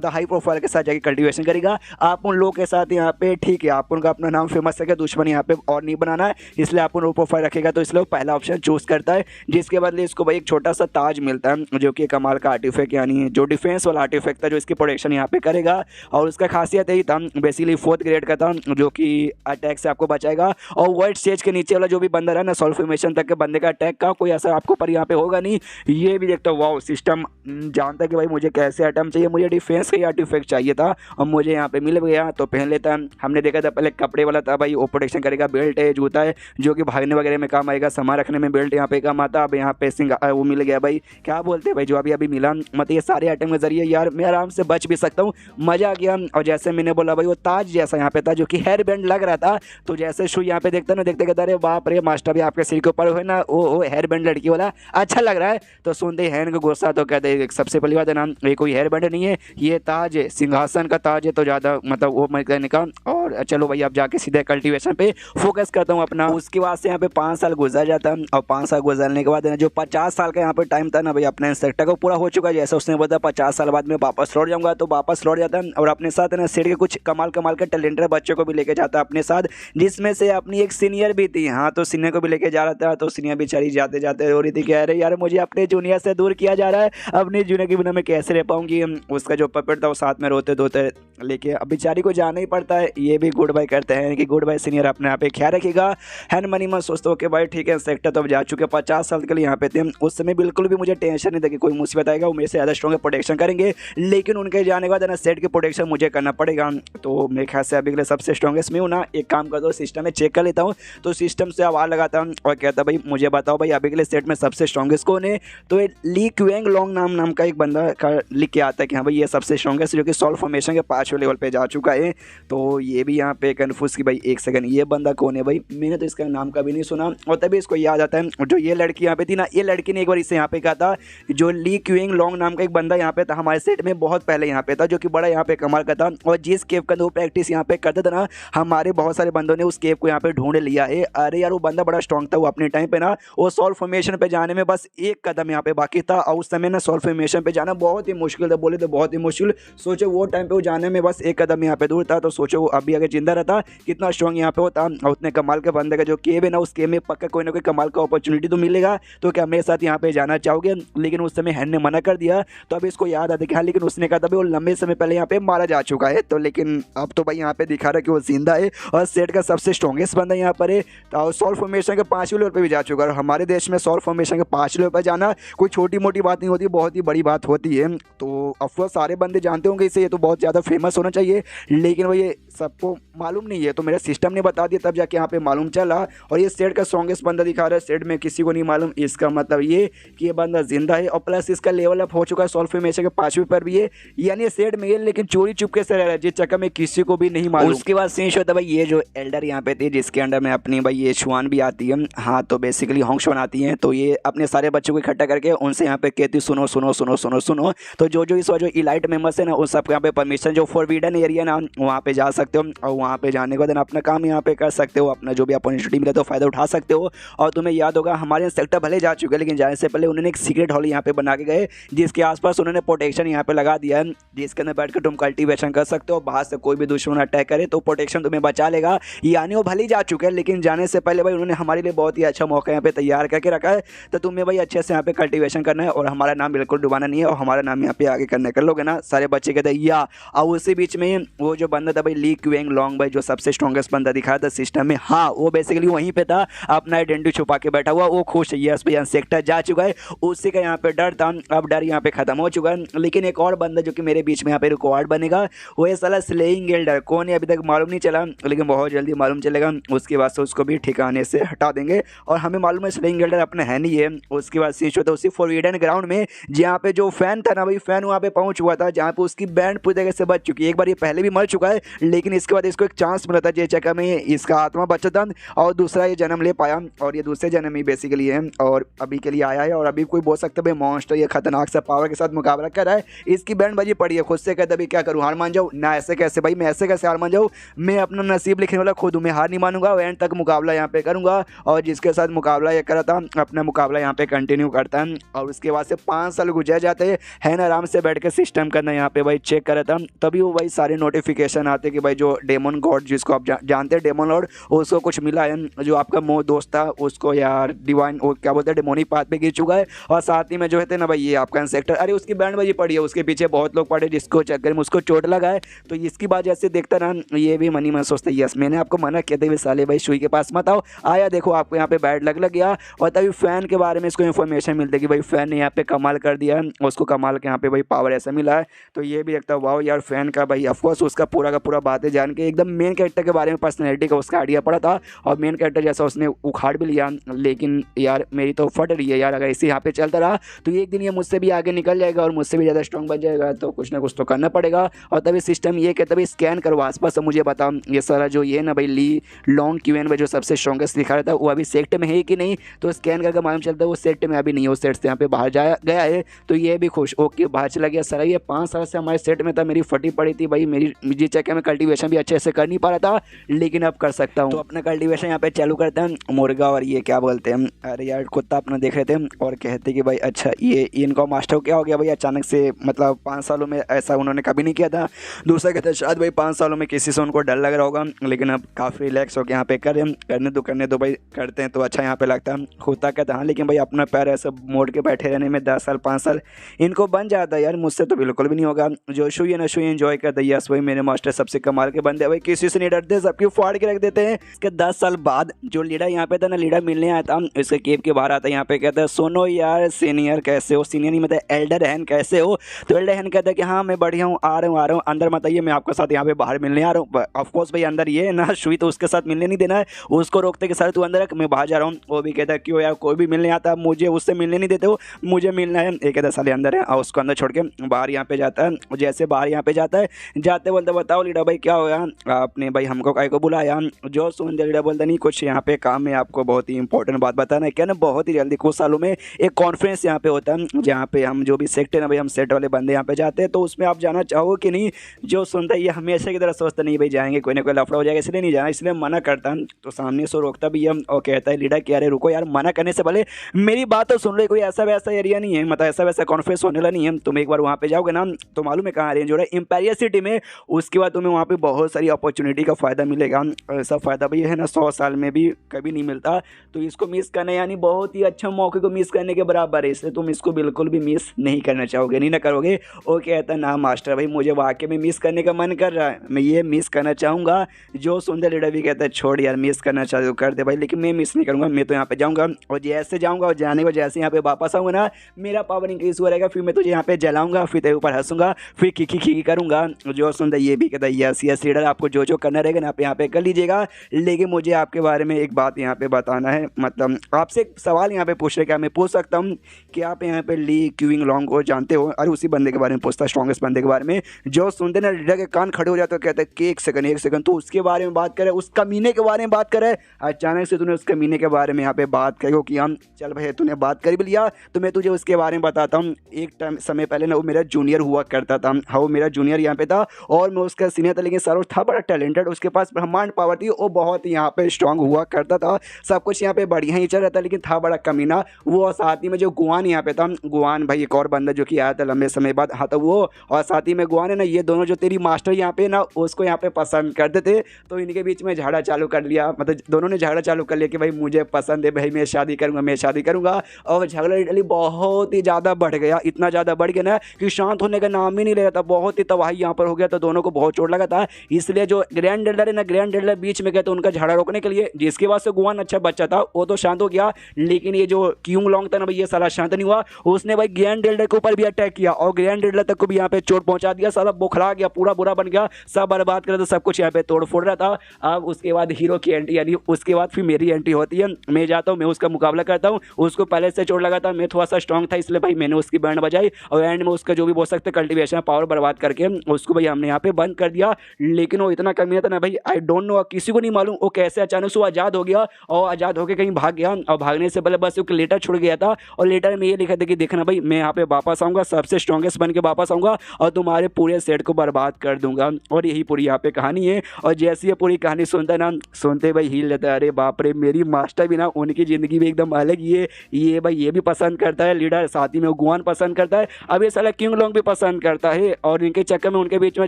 हाई प्रोफाइल के साथ जाके कल्टीवेशन करेगा। आप उन लोगों के साथ यहाँ पे ठीक है, आप उनका अपना नाम फेमस करके दुश्मन यहाँ पे और नहीं बनाना है, इसलिए आप लो प्रोफाइल रखेगा। तो इसलिए पहला ऑप्शन चूज करता है, जिसके बदले इसको भाई एक छोटा सा ताज मिलता है, जो कि कमाल का आर्टिफैक्ट, यानी जो डिफेंस वाला आर्टिफैक्ट था, जो इसकी प्रोटेक्शन यहाँ पे करेगा। और उसका खासियत यही था, बेसिकली 4th ग्रेड का था, जो कि अटैक से आपको बचाएगा। और वर्ल्ड स्टेज के नीचे वाला जो भी बंदा है ना, सॉल्फॉर्मेशन तक के बंदे का अटैक का कोई असर आपको पर यहाँ पे होगा नहीं। ये भी देखता हूँ वाओ सिस्टम जानता है कि भाई मुझे कैसे आइटम चाहिए, मुझे डिफेंस का ही आर्टिफैक्ट चाहिए था और मुझे यहाँ पे मिल गया, तो पहन लेता। हमने देखा था पहले कपड़े वाला था, भाई वो प्रोटेक्शन करेगा, बेल्ट है, जूता है, जो कि भागने वगैरह में काम आएगा, सामान रखने में बेल्ट यहाँ पे काम आता। अब यहाँ पे वो मिल गया भाई, क्या बोलते हैं भाई, जो अभी मिला, मतलब ये सारे आइटम के जरिए यार मैं आराम से बच भी सकता हूँ, मजा आ गया। और जैसे मैंने बोला भाई वो ताज जैसा यहाँ पे था, जो कि हेयर बैंड लग रहा था, तो जैसे शू यहाँ पे देखता ना, देखते कहता अरे बाप रे मास्टर भी आपके सिर के ऊपर हुए ना, वो हेयर बैंड लड़की वाला अच्छा लग रहा है। तो सुनते हैंड को गुस्सा, तो कहते हैं सबसे पहली बात है ना ये कोई हेयर बैंड नहीं है, ये ताज है, सिंहासन का ताज है, तो ज़्यादा मतलब वो मत करने का। और चलो भाई अब जाके सीधे कल्टीवेशन पे फोकस करता हूँ अपना। उसके बाद से यहाँ पे 5 साल गुजर जाता है, और 5 साल गुजरने के बाद जो 50 साल का यहाँ पे टाइम था ना भाई, अपने इंस्ट्रक्टर को पूरा हो चुका है। जैसे उसने बोला 50 साल बाद में वापस लौट जाऊंगा, तो वापस लौट जाता है और अपने साथ है ना सेठ के कुछ कमाल कमाल के टैलेंटेड बच्चों को भी लेके जाता अपने साथ, जिसमें से अपनी एक सीनियर भी थी। हाँ, तो सीनियर को भी लेके जा रहा था, तो सीनियर बेचारी जाते जाते रो रही थी, कह रहे यार मुझे अपने जूनियर से दूर किया जा रहा है, अपने जूनियर के बिना मैं कैसे रह पाऊंगी। उसका जो पपेट था वो साथ में रोते धोते लेके अब बेचारी को जाना ही पड़ता है। ये भी गुड बाय करते हैं कि गुड बाय सीनियर, अपने आप पे ख्याल रखिएगा। हैन मनी में सोचता हूँ कि भाई ठीक है, सेक्टर तो अब जा चुके 50 साल के लिए यहाँ पे थे, उस समय बिल्कुल भी मुझे टेंशन नहीं था कि कोई मुसीबत आएगा, वो मेरे से ज़्यादा स्ट्रॉन्ग प्रोटेक्शन करेंगे, लेकिन उनके जाने के बाद ना सेट की प्रोटेक्शन मुझे करना पड़ेगा। तो मेरे ख्याल से अभी के लिए सबसे स्ट्रॉन्गेस्ट में हूँ ना, एक काम कर दो, सिस्टम में चेक कर लेता हूँ। तो सिस्टम से आवाज़ लगाता हूँ और कहता भाई मुझे बताओ भाई अभी के लिए सेट में सबसे स्ट्रॉन्गेस्ट कौन है। तो ली क्वेंग लॉन्ग नाम का एक बंदा लिख के आता है कि हाँ भाई ये सबसे स्ट्रॉन्गेस्ट, जो कि सॉल्व फॉर्मेशन के 5वें लेवल पे जा चुका है। तो ये भी यहाँ पे कन्फ्यूज कि भाई एक सेकंड ये बंदा कौन है भाई, मैंने तो इसका नाम कभी नहीं सुना। और तभी इसको याद आता है जो ये लड़की यहाँ पे थी ना, ये लड़की ने एक बार इससे यहाँ पे कहा था, जो ली क्वेंग लॉन्ग नाम का एक बंदा यहाँ पे था हमारे सेट में बहुत पहले यहाँ पे था, जो कि बड़ा यहाँ पे कमाल का था। और जिस केव का वो प्रैक्टिस यहाँ पे करता था ना, हमारे बहुत सारे बंदों ने उस केव को यहाँ पे ढूंढ लिया है। अरे यार वो बंदा बड़ा स्ट्रॉन्ग था, वो अपने टाइम पे ना वो सॉल्व फॉर्मेशन पे जाने में बस एक कदम यहाँ पे बाकी था, और उस समय ना सॉल्व फॉर्मेशन पे जाना बहुत ही मुश्किल था, बोले तो बहुत ही मुश्किल। सोचो वो टाइम पे वो जाने में बस एक कदम यहाँ पे दूर था, तो सोचो वो अभी अगर जिंदा रहता कितना स्ट्रॉन्ग यहाँ पे होता। और उतने कमाल के बंदे का जो केव है ना, उस केव में पक्का कोई ना कोई कमाल का अपॉर्चुनिटी तो मिलेगा। तो क्या मेरे साथ यहाँ पे जाना चाहोगे? लेकिन उस समय हैन ने मना कर दिया। तो अभी इसको याद आता कि हाँ, लेकिन उसने कहा था वो लंबे समय पहले यहाँ पे मारा जा चुका है। तो लेकिन अब तो भाई यहाँ पे दिखा रहा है कि वो जिंदा है और सेट का सबसे स्ट्रॉन्गेस्ट बंदा यहाँ पर है। तो सॉल्व फॉर्मेशन के 5वें लेवल पे भी जा चुका है। और हमारे देश में सॉल्व फॉर्मेशन के 5वें लेवल पर जाना कोई छोटी मोटी बात नहीं होती, बहुत ही बड़ी बात होती है। तो अफकोर्स सारे बंदे जानते होंगे इसे, ये तो बहुत ज़्यादा फेमस होना चाहिए, लेकिन वो ये सबको मालूम नहीं है। तो मेरा सिस्टम ने बता दिया, तब जाके यहाँ पे मालूम चला। और ये सेट का स्ट्रॉन्गेस्ट बंदा दिखा रहा है, सेट में किसी को नहीं मालूम। इसका मतलब ये कि ये बंदा जिंदा है और प्लस इसका लेवल अप हो चुका है सॉल्व फॉर्मेशन के 5वें पर भी है, यानी सेट में है लेकिन चोरी चुपके से रह रहा है, जिस चक्कर में किसी को भी नहीं मालूम। उसके बाद सीन होता है भाई, ये जो एल्डर यहाँ पे थे जिसके अंडर में अपनी भाई ये शुआन भी आती है, हाँ तो बेसिकली होंग शुआन आती है। तो ये अपने सारे बच्चों को इकट्ठा करके उनसे यहाँ पे कहती सुनो सुनो सुनो सुनो सुनो। तो जो इस जो इलाइट मेंबर्स है ना, उन सबको यहाँ पे परमिशन, जो फॉरबिडन एरिया ना वहाँ पे जा सकते हो, और वहाँ पे जाने के बाद अपना काम यहाँ पे कर सकते हो, अपना जो भी अपॉर्चुनिटी मिले तो फायदा उठा सकते हो। और तुम्हें याद होगा हमारे सेक्टर भले जा चुके हैं, लेकिन जाने से पहले उन्होंने एक सीक्रेट हॉल यहाँ पे बना के गए, जिसके आसपास उन्होंने प्रोटेक्शन यहाँ पे लगा दिया है, जिसके अंदर बैठ कर तुम कल्टीवेशन कर सकते हो। बाहर से कोई भी दुश्मन अटैक करे तो प्रोटेक्शन तुम्हें बचा लेगा। यानी वो भले जा चुके हैं, लेकिन जाने से पहले भाई उन्होंने हमारे लिए बहुत ही अच्छा मौका यहाँ पे तैयार करके रखा है। तो तुम्हें भाई अच्छे से यहाँ पे कल्टीवेशन करना है और हमारा नाम बिल्कुल डुबाना नहीं है, और हमारा नाम यहाँ पे आगे करने कर लोगे ना, सारे बच्चे कहते हैं या। और उसी बीच में वो जो बंदा था भाई ली क्वेंग लॉन्ग भाई, जो सबसे स्ट्रॉन्गेस्ट बंदा दिखाया था सिस्टम में, हाँ वो बेसिकली वहीं पे था, अपना आइडेंटिटी छुपा के बैठा हुआ। वो खुश है यस भैया सेक्टर जा चुका है, उसी का यहाँ पे डर था, अब डर यहाँ पे खत्म हो चुका है। लेकिन एक और बंदा जो कि मेरे बीच में यहाँ पे रिकॉर्ड बनेगा, वो है साला स्लेइंग एल्डर। कौन है अभी तक मालूम नहीं चला, लेकिन बहुत जल्दी मालूम चलेगा। उसके बाद से उसको भी ठिकाने से हटा देंगे, और हमें मालूम है स्लेइंग एल्डर अपने है नहीं है। उसके बाद सीच होता है उसी फॉरबिडन ग्राउंड में, जहाँ पे जो फैन था ना भाई, फैन वहाँ पे पहुँच हुआ था, जहाँ पे उसकी बैंड पूरी तरह से बच चुकी है। एक बार ये पहले भी मर चुका है, लेकिन इसके बाद इसको एक चांस मिला था, जिस चक्कर में इसका आत्मा बचा था और दूसरा ये जन्म ले पाया, और ये दूसरे जन्म ही बेसिकली है, और अभी के लिए आया है। और अभी कोई बोल सकता है भाई मॉन्स्टर ये खतरनाक सा पावर के साथ मुकाबला कर रहा है, इसकी बैंड बाजी पड़ी है। खुद से कहता भाई क्या करूँ, हार मान जाऊँ ना, ऐसे कैसे भाई, मैं ऐसे कैसे हार मान जाऊँ, मैं अपना नसीब लिखने वाला खुद हूँ, मैं हार नहीं मानूंगा, एंड तक मुकाबला यहाँ पे करूँगा। और जिसके साथ मुकाबला ये करा था, अपना मुकाबला यहाँ पे कंटिन्यू करता है। और उसके बाद से 5 साल गुजर जाते हैं ना, आराम से बैठ के सिस्टम करना यहाँ पे भाई चेक करा था। तभी वो भाई सारे नोटिफिकेशन आते कि भाई जो डेमन गॉड, जिसको आप जानते हैं डेमन लॉर्ड, उसको कुछ मिला है, जो आपका दोस्त था उसको यार डिवाइन वो क्या बोलते हैं डेमोनिक पाथ पे गिर चुका है। और साथ ही में जो है ना भाई ये आपका इंसेक्टर, अरे उसकी बैंड बाजी पड़ी है, उसके पीछे बहुत लोग पड़े, जिसको चक्कर में उसको चोट लगा है। तो इसकी बात जैसे देखता रहा, ये भी मनी में सोचता यस मैंने आपको मना किया था साले भाई सुई के पास मत आओ, आया देखो आपको यहाँ पे बैड लग गया। और तभी फैन के बारे में इसको इन्फॉर्मेशन मिलती है कि भाई फैन ने यहाँ पे कमाल कर दिया, उसको कमाल के यहाँ पे भाई पावर ऐसा मिला है। तो ये भी देखता वाओ यार फैन का भाई ऑफकोर्स उसका पूरा का पूरा बातें जान के एकदम मेन कैरेक्टर के बारे में, पर्सनैलिटी का उसका आइडिया पड़ा था, और मेन कैरेक्टर जैसा उसने उखाड़ भी लिया। लेकिन यार मेरी तो फट रही है यार, अगर इसी यहाँ पे चलता रहा तो एक दिन ये मुझसे भी आगे निकल जाएगा और मुझसे भी ज़्यादा स्ट्रॉन्ग बन जाएगा। तो कुछ ना कुछ तो करना पड़ेगा। और तभी सिस्टम ये कहता भाई स्कैन करो आसपास, तो मुझे बताओ ये सारा जो ये ना भाई ली लॉन्ग क्यूएन में जो सबसे स्ट्रॉन्गेस्ट दिखा रहा था वो अभी सेट में है कि नहीं। तो स्कैन करके मालूम चलता है वो सेट में अभी नहीं है, वो सेट से यहाँ पे बाहर गया है। तो ये भी खुश ओके बाहर चला गया। सर ये 5 साल से हमारे सेट में था, मेरी फटी पड़ी थी भाई, मेरी जी चक्कर में कल्टीवेशन भी अच्छे से कर नहीं पा रहा था, लेकिन अब कर सकता हूँ। तो अपना कल्टीवेशन यहाँ पे चालू करते हैं। मुर्गा और ये क्या बोलते हैं, अरे यार कुत्ता अपना देख रहे थे और कहते कि भाई अच्छा ये इनका मास्टर क्या हो गया भाई अचानक से, मतलब 5 सालों में ऐसा उन्होंने कभी नहीं किया था। दूसरा कहते हैं शायद भाई 5 सालों में किसी से उनको डर लग रहा होगा, लेकिन अब काफ़ी रिलैक्स होकर यहाँ पे करने दो भाई, करते हैं तो अच्छा यहाँ पे लगता है, होता कहता हाँ। लेकिन भाई अपना पैर ऐसे मोड़ के बैठे रहने में 10 साल 5 साल इनको बन जाता है यार, मुझसे तो बिल्कुल भी नहीं होगा। जो शू ये नशू एंजॉय करते हैं, यस वही मेरे मास्टर सबसे कमाल के बंदे भाई, किसी से नहीं डरते, सबकी फाड़ के रख देते हैं। इसके 10 साल बाद जो लीडर यहाँ पे था ना, लीडर मिलने आया था, इसके केव के बाहर आता है, यहाँ पे कहता है सुनो यार सीनियर कैसे हो, सीनियर नहीं मतलब एल्डर हैन कैसे हो। तो एल्डर हैन कहता है कि हाँ मैं बढ़िया हूँ, आ रहा हूँ अंदर मत आइए, मैं आपके साथ यहाँ पे बाहर मिलने आ रहा हूँ। ऑफकोर्स भाई अंदर ये ना शुई तो उसके साथ मिलने नहीं देना है, उसको रोकते कि सर तू अंदर रख मैं बाहर जा रहा हूँ। वो भी कहता है क्यों यार कोई भी मिलने आता मुझे उससे मिलने नहीं देते हो, मुझे मिलना है। एक कहता साले अंदर है और उसको अंदर छोड़ के बाहर यहाँ पे जाता है। जैसे बाहर यहाँ पे जाता है, जाते बोलते बताओ लीडर भाई क्या होया, आपने भाई हमको काहे को बुलाया। जो सुन लीडर बोलता नहीं कुछ यहाँ पे काम है, आपको बहुत ही इंपॉर्टेंट बात बताना है क्या ना, बहुत ही जल्दी कुछ सालों में एक कॉन्फ्रेंस यहाँ पे होता है, जहाँ पे हम जो भी सेक्ट है ना भाई, हम सेट वाले बंदे यहाँ पे जाते हैं, तो उसमें आप जाना चाहोगे कि नहीं। जो सुनता है ये हमेशा की तरह सोचता नहीं भाई जाएंगे कोई ना कोई लफड़ा हो जाएगा इसलिए नहीं जाना, इसलिए मना करता। तो सामने से रोकता भी हम और कहता है लीडर क्या अरे रुको यार, मना करने से पहले मेरी बात तो सुन लो, कोई ऐसा वैसा एरिया नहीं है, मतलब ऐसा वैसा कॉन्फ्रेंस होने वाला नहीं है। तुम एक बार वहाँ पे जाओगे ना तो मालूम है कहाँ अरेंज हो रहा है, इंपीरियल सिटी में। उसके बाद तुम्हें वहाँ पे बहुत सारी अपॉर्चुनिटी का फ़ायदा मिलेगा, ऐसा फ़ायदा भाई है ना 100 साल में भी कभी नहीं मिलता। तो इसको मिस करना यानी बहुत ही अच्छा मौके को मिस करने के बराबर है, इसलिए तुम इसको बिल्कुल भी मिस नहीं करना चाहोगे, नहीं ना करोगे। वो कहता है ना मास्टर भाई मुझे वाकई में मिस करने का मन कर रहा है, मैं ये मिस करना चाहूँगा। जो सुंदर लीडर भी कहता है छोड़ यार मिस करना चाहे तो कर दे भाई, लेकिन मैं मिस नहीं करूँगा, मैं तो यहाँ पे जाऊँगा और जैसे जाऊँगा और जाने को जैसे यहाँ पे वापस आऊँगा ना मेरा पावर इंक्रीज हुआ रहेगा, फिर मैं तुझे यहाँ पे जलाऊँगा, फिर तेरे ऊपर हंसूँगा, फिर खी करूँगा। जो सुंदर ये भी कहता है यस लीडर आपको जो करना रहेगा ना आप यहाँ पे कर लीजिएगा, लेकिन मुझे आपके बारे में एक बात यहाँ पे बताना है, मतलब आपसे एक सवाल यहाँ पे पूछ रहे, क्या मैं पूछ सकता हूँ कि आप यहाँ पे ली क्यूइंग लॉन्ग को जानते हो। अरे उसी बंदे के बारे में पूछता, स्ट्रॉन्गेस्ट बंदे के बारे में। जो सुनते ना लीडर के कान खड़े हो जाते हो, कहते हैं कि एक सेकंड तो उसके बारे में बात करे, उस कमीने के बारे में बात करे। अचानक से तूने उस कमीने के बारे में यहाँ पे बात करी कि हम चल भाई तूने बात कर भी लिया तो मैं तुझे उसके बारे में बताता हूँ। एक समय पहले ना वो मेरा जूनियर हुआ करता था, हाँ वो मेरा जूनियर यहाँ पे था और मैं उसका सीनियर था, लेकिन सर था बड़ा टैलेंटेड, उसके पास ब्रह्मांड पावर थी, वो बहुत यहाँ पे स्ट्रांग हुआ करता था, सब कुछ यहाँ पे बढ़िया ही चल रहा था, लेकिन था बड़ा कमीना वो। साथ ही में जो गुआन यहाँ पे था, गुआन भाई एक और बंदा जो कि आया था लंबे समय बाद, हाँ तो वो और साथ ही में गुआन है ना, ये दोनों जो तेरी मास्टर यहाँ पे ना उसको यहाँ पे पसंद करते थे। तो इनके बीच में झगड़ा चालू कर लिया, मतलब दोनों ने झगड़ा चालू कर लिया कि भाई मुझे पसंद है भाई मैं शादी करूँगा। और झगड़ा लिटरली बहुत ही ज़्यादा बढ़ गया, इतना ज़्यादा बढ़ गया ना कि शांत होने का नाम ही नहीं ले रहा था, बहुत ही तबाही यहाँ पर हो गया था, दोनों को बहुत चोट लगा था। इसलिए जो ग्रैंड एल्डर है ना, ग्रैंड एल्डर बीच में गए तो उनका झगड़ा रोकने के लिए, जिसके बाद से गुआन अच्छा बच्चा था वो तो शांत हो गया, लेकिन ये जो क्यूंग लॉन्ग था ना भाई ये साला शांत नहीं हुआ, उसने भाई ग्रैंड एल्डर के ऊपर भी अटैक किया और ग्रैंड एल्डर तक को भी यहाँ पे चोट पहुंचा दिया, साला बुखला गया, पूरा बुरा बन गया, सब बर्बाद कर रहा था, सब कुछ यहाँ पे तोड़ फोड़ रहा था। अब उसके बाद हीरो की एंट्री, यानी उसके बाद फिर मेरी एंट्री होती है, मैं जाता हूँ, मैं उसका मुकाबला करता हूँ। उसको पहले से चोट लगा था, मैं थोड़ा सा स्ट्रॉन्ग था, इसलिए भाई मैंने उसकी बैंड बजाई और एंड में उसका जो भी बोल सकते कल्टिवेशन पावर बर्बाद करके उसको भाई हमने यहाँ पे बंद कर दिया। लेकिन वो इतना कमी था ना भाई, आई डोंट नो, किसी को नहीं मालूम वो कैसे अचानक से वो आज़ाद हो गया और आज़ाद होकर कहीं भाग गया। और भागने से पहले बस एक लेटर छुड़ गया था और लेटर में ये लिखा था कि देखना भाई मैं यहाँ पे वापस आऊँगा, सबसे स्ट्रॉन्गेस्ट बन के वापस आऊँगा और तुम्हारे पूरे सेट को बर्बाद कर दूंगा। और यही पूरी यहाँ पे कहानी है। और जैसे ये पूरी कहानी सुनता ना, सुनते भाई हिल लेता है, अरे बाप रे, मेरी मास्टर भी ना उनकी ज़िंदगी भी एकदम अलग ही है, ये भाई ये भी पसंद करता है लीडर, साथ ही में गुआन पसंद करता है, अब ये साला किंग लॉन्ग भी पसंद करता है। और इनके चक्कर में उनके बीच में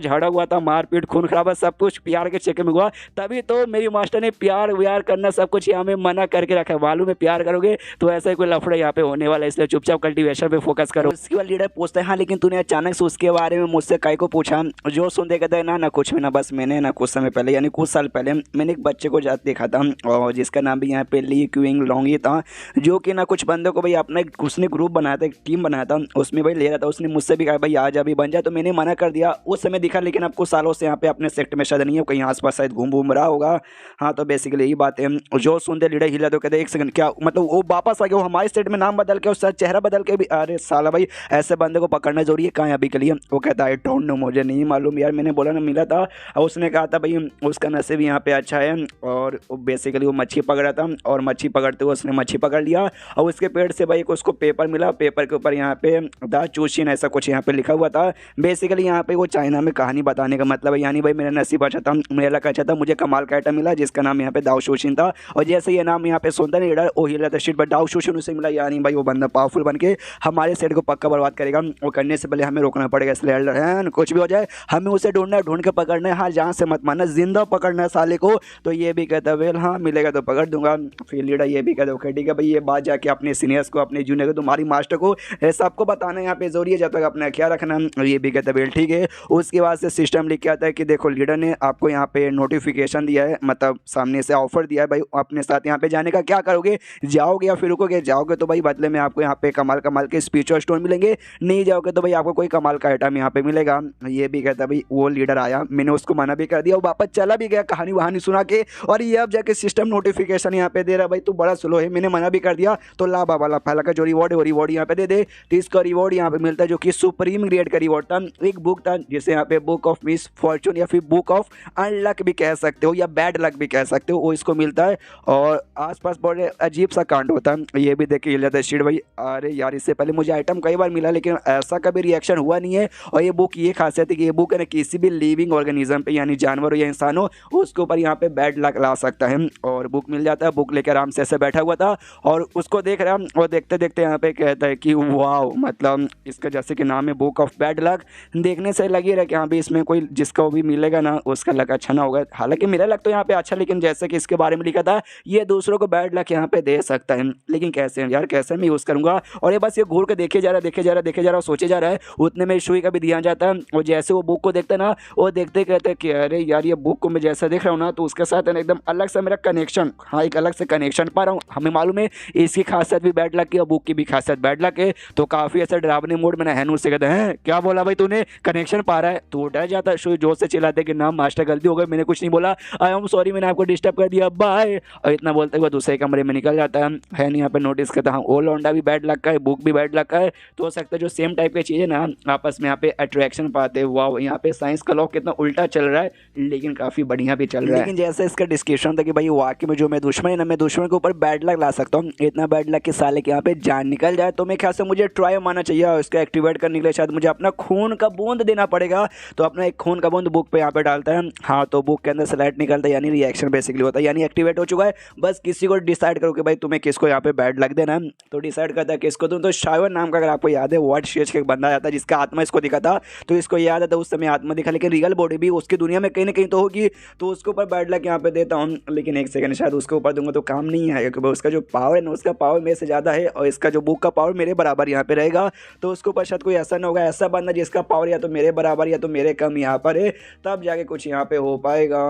झगड़ा हुआ था, मारपीट खून खराबा सब कुछ प्यार के चक्कर में हुआ, तभी तो मेरी मास्टर ने प्यार व्यार करना सब कुछ यहाँ में मना करके रखा है। मालूम है प्यार करोगे तो ऐसा कोई लफड़ा यहाँ पे होने वाला है, इसलिए चुपचाप कल्टीवेशन पे फोकस करो। उसके बाद लीडर पूछता है हाँ लेकिन तूने अचानक से उसके बारे में मुझसे काहे को पूछा। जो सुनते कहता है ना कुछ भी ना, बस मैंने ना कुछ समय पहले यानी कुछ साल पहले मैंने एक बच्चे को देखा था और जिसका नाम भी यहाँ पे ली क्यूइंग लॉन्ग ही था, जो कि ना कुछ बंदों को भाई अपना उसने ग्रुप बनाया था, एक टीम बनाया था, उसमें भाई ले रहा था। उसने मुझसे भी कहा भाई आज अभी बन जाए, तो मैंने मना कर दिया। उस समय दिखा, लेकिन अब कुछ सालों से यहाँ पे अपने सेक्टर में शायद नहीं है, कहीं आसपास शायद घूम रहा होगा। हाँ तो बेसिकली यही बात है। जो सुनते लीडर हिला तो कहते एक सेकंड क्या मतलब वो वापस आ गया, वो हमारे स्टेट में नाम बदल के उसका चेहरा बदल के भी, अरे साला भाई ऐसे बंदे को पकड़ना जरूरी है, कहाँ है अभी के लिए। वो कहता है आई डोंट नो, मुझे नहीं मालूम यार, मैंने बोला ना मिला था। और उसने कहा था भाई उसका नसीब यहाँ पे अच्छा है और बेसिकली वो मच्छी पकड़ रहा था और मच्छी पकड़ते हुए उसने मच्छी पकड़ लिया और उसके पेड़ से भाई उसको पेपर मिला, पेपर के ऊपर यहाँ पे द चूशिन ऐसा कुछ यहाँ पे लिखा हुआ था। बेसिकली यहाँ पे वो चाइना में कहानी बताने का मतलब है, यानी भाई मेरा नसीब अच्छा था, मेरा लक अच्छा था, मुझे कमाल का आइटम मिला जिसका नाम यहाँ पे दाओ शोशिन था। और जैसे ये नाम यहाँ पे सुनता नहीं लीडर वो हिला था शिट, बट दाओ शोशिन उसे मिला, यानी भाई वो बंदा पावरफुल बन के हमारे सेट को पक्का बर्बाद करेगा। वो करने से पहले हमें रोकना पड़ेगा, इसलिए कुछ भी हो जाए हमें हमें उसे ढूंढना है, ढूंढ के पकड़ना है, हाँ जहाँ से मत मारना, जिंदा पकड़ना है साले को। तो ये भी कहता है वेल हाँ मिलेगा तो पकड़ दूंगा। फिर लीडर ये भी कहता है ठीक है भाई, ये बात जाके अपने सीनियर्स को, अपने जूनियर को, तुम्हारी मास्टर को सबको बताना है यहाँ पे जरूरी है, जब तक अपना ख्याल रखना। ये भी कहता है वेल ठीक है। उसके बाद से सिस्टम लिख के आता है कि देखो लीडर ने आपको यहाँ पे नोटिफिकेशन दिया है, मतलब सामने से ऑफर दिया है भाई अपने साथ यहाँ पे जाने का, क्या करोगे, जाओगे या फिर रुकोगे? जाओगे तो भाई बदले में आपको यहाँ पे कमाल कमाल के स्पीच और स्टोन मिलेंगे, नहीं जाओगे तो भाई आपको कोई कमाल का आइटम यहाँ पे मिलेगा। ये भी कहता है भाई वो लीडर आया, मैंने उसको मना भी कर दिया, वो वापस चला भी गया कहानी वहानी सुना के, और ये अब जाके सिस्टम नोटिफिकेशन यहाँ पे दे रहा भाई तू बड़ा स्लो है, मैंने मना भी कर दिया, तो ला बाबा ला पहला का जो रिवॉर्ड है वो रिवॉर्ड यहाँ पे दे दे। तो इसका रिवॉर्ड यहाँ पे मिलता है जो कि सुप्रीम ग्रेड का रिवॉर्ड था, एक बुक था जिसे यहाँ पे बुक ऑफ मिस फॉर्चून या फिर बुक ऑफ अनलक भी कह सकते हो या बैड लक भी कह सकते हो, वो इसको मिलता है। और आसपास बड़े अजीब सा कांड होता है, ये भी देख के हिल जाता है शीट भाई, अरे यार इससे पहले मुझे आइटम कई बार मिला लेकिन ऐसा कभी रिएक्शन हुआ नहीं है। और ये बुक ये खासियत है कि ये बुक है ना किसी भी लिविंग ऑर्गेनिज्म पे यानी जानवर हो या इंसान हो उसके ऊपर यहाँ पे बैड लक ला सकता है। और बुक मिल जाता है, बुक लेकर आराम से ऐसे बैठा हुआ था और उसको देख रहा है, और देखते देखते यहाँ पे कहता है कि वाओ, मतलब इसका जैसे कि नाम है बुक ऑफ बैड लक, देखने से लग ही रहा है कि हाँ भी इसमें कोई जिसका भी मिलेगा ना उसका लक अच्छा ना होगा। हालांकि मेरा लक तो यहाँ पे अच्छा, लेकिन जैसे कि इसके बारे में लिखा था ये दूसरों को बैड लक यहाँ पे दे सकता है, लेकिन कैसे यार, कैसे मैं यूज़ करूँगा? और ये बस ये घूर के देखे जा रहा है, देखे जा रहा है, देखे जा रहा है, सोचे जा रहा है, उतने में शुई का भी ध्यान जाता है। और जैसे वो बुक को देखते ना, वो देखते कहते कि अरे यार ये बुक को मैं जैसा देख रहा हूँ ना तो उसके साथ है ना एकदम अलग से मेरा कनेक्शन, हाँ एक अलग से कनेक्शन पा रहा हूँ। हमें मालूम है इसकी खासियत भी बैड लक की और बुक की भी खासियत बैड लक है, तो काफ़ी ऐसा डरावने मूड में है उससे कहते हैं क्या बोला भाई तूने, कनेक्शन पा रहा है? तो डर जाता है, शुई जोर से चिल्लाते कि ना मास्टर गलती हो गई, मैंने कुछ नहीं बोला, आई एम सॉरी, मैंने आपको डिस्टर्ब कर दिया, बाय। और इतना बोलते हुए दूसरे कमरे में निकल जाता है नहीं यहाँ पे नोटिस करता हूँ वो लौंडा भी बैड लक का है, बुक भी बैड लक का है, तो हो सकता है जो सेम टाइप की चीज़ें ना आपस में यहाँ पे अट्रैक्शन पाते हैं। वाह, यहाँ पे साइंस का लॉ कितना उल्टा चल रहा है लेकिन काफ़ी बढ़िया भी चल रहा है। लेकिन जैसे इसका डिस्क्रिप्शन था कि भाई वाकई में जो मैं दुश्मन है ना, मैं दुश्मन के ऊपर बैड लक ला सकता हूँ, इतना बैड लक के साले के यहाँ पे जान निकल जाए, तो मेरे ख्याल से मुझे ट्राई मारना चाहिए और इसको एक्टिवेट करने के लिए शायद मुझे अपना खून का बूंद देना पड़ेगा। तो अपना एक खून का बूंद बुक पे यहाँ पे डालता है, हाँ तो बुक के अंदर से लाइट निकलता है यानी रिएक्शन बेसिकली होता है, यानी एक्टिवेट हो चुका है। बस किसी को डिसाइड करो कि भाई तुम्हें किसको यहाँ पे बैड लक देना है, तो डिसाइड करता है किसको तुम। तो शायवन नाम का अगर आपको याद है वर्ड शेज का एक बंदा आता है जिसका आत्मा इसको दिखा था, तो इसको याद आता उस समय आत्मा दिखा, लेकिन रियल बॉडी भी उसकी दुनिया में कहीं ना कहीं तो होगी, तो उसके ऊपर बैड लक यहाँ पे देता हूँ। लेकिन एक सेकंड, शायद उसके ऊपर दूंगा तो काम नहीं आएगा क्योंकि उसका जो पावर है ना, उसका पावर मेरे से ज़्यादा है और इसका जो बुक का पावर मेरे बराबर यहाँ पे रहेगा, तो उसके ऊपर शायद कोई ऐसा ना होगा, ऐसा बंदा जिसका पावर या तो मेरे बराबर या तो मेरे कम यहाँ पर है, तब जाके कुछ यहाँ पे हो पाएगा।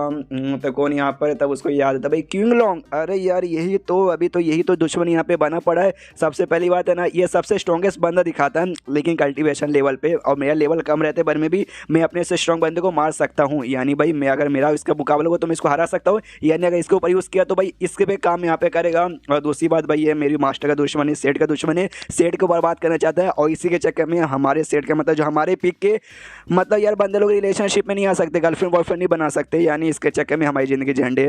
तो कौन यहाँ पर है, तब उसको याद था भाई किंग लॉन्ग, अरे यार यही तो, अभी तो यही तो दुश्मन यहाँ पे बना पड़ा है। सबसे पहली बात है ना, ये सबसे स्ट्रॉन्गेस्ट बंदा दिखाता है लेकिन कल्टीवेशन लेवल पे, और मेरा लेवल कम रहते पर में भी मैं अपने से स्ट्रॉन्ग बंदे को मार सकता हूँ, यानी भाई मैं अगर मेरा इसका मुकाबला हो तो मैं इसको हरा सकता हूँ, यानी अगर इसके ऊपर यूज़ किया तो भाई इसके पे काम यहाँ पे करेगा। और दूसरी बात भाई ये मेरी मास्टर का दुश्मन है, सेठ का दुश्मन है, सेठ को बर्बाद करना चाहता है, और इसी के चक्कर में हमारे सेठ का मतलब जो हमारे पिक के मतलब यार बंदे लोग रिलेशनशिप में नहीं आ सकते, गर्लफ्रेंड बॉयफ्रेंड नहीं बना सकते, यानी इसके चक्कर में हमारी ज़िंदगी झंडे,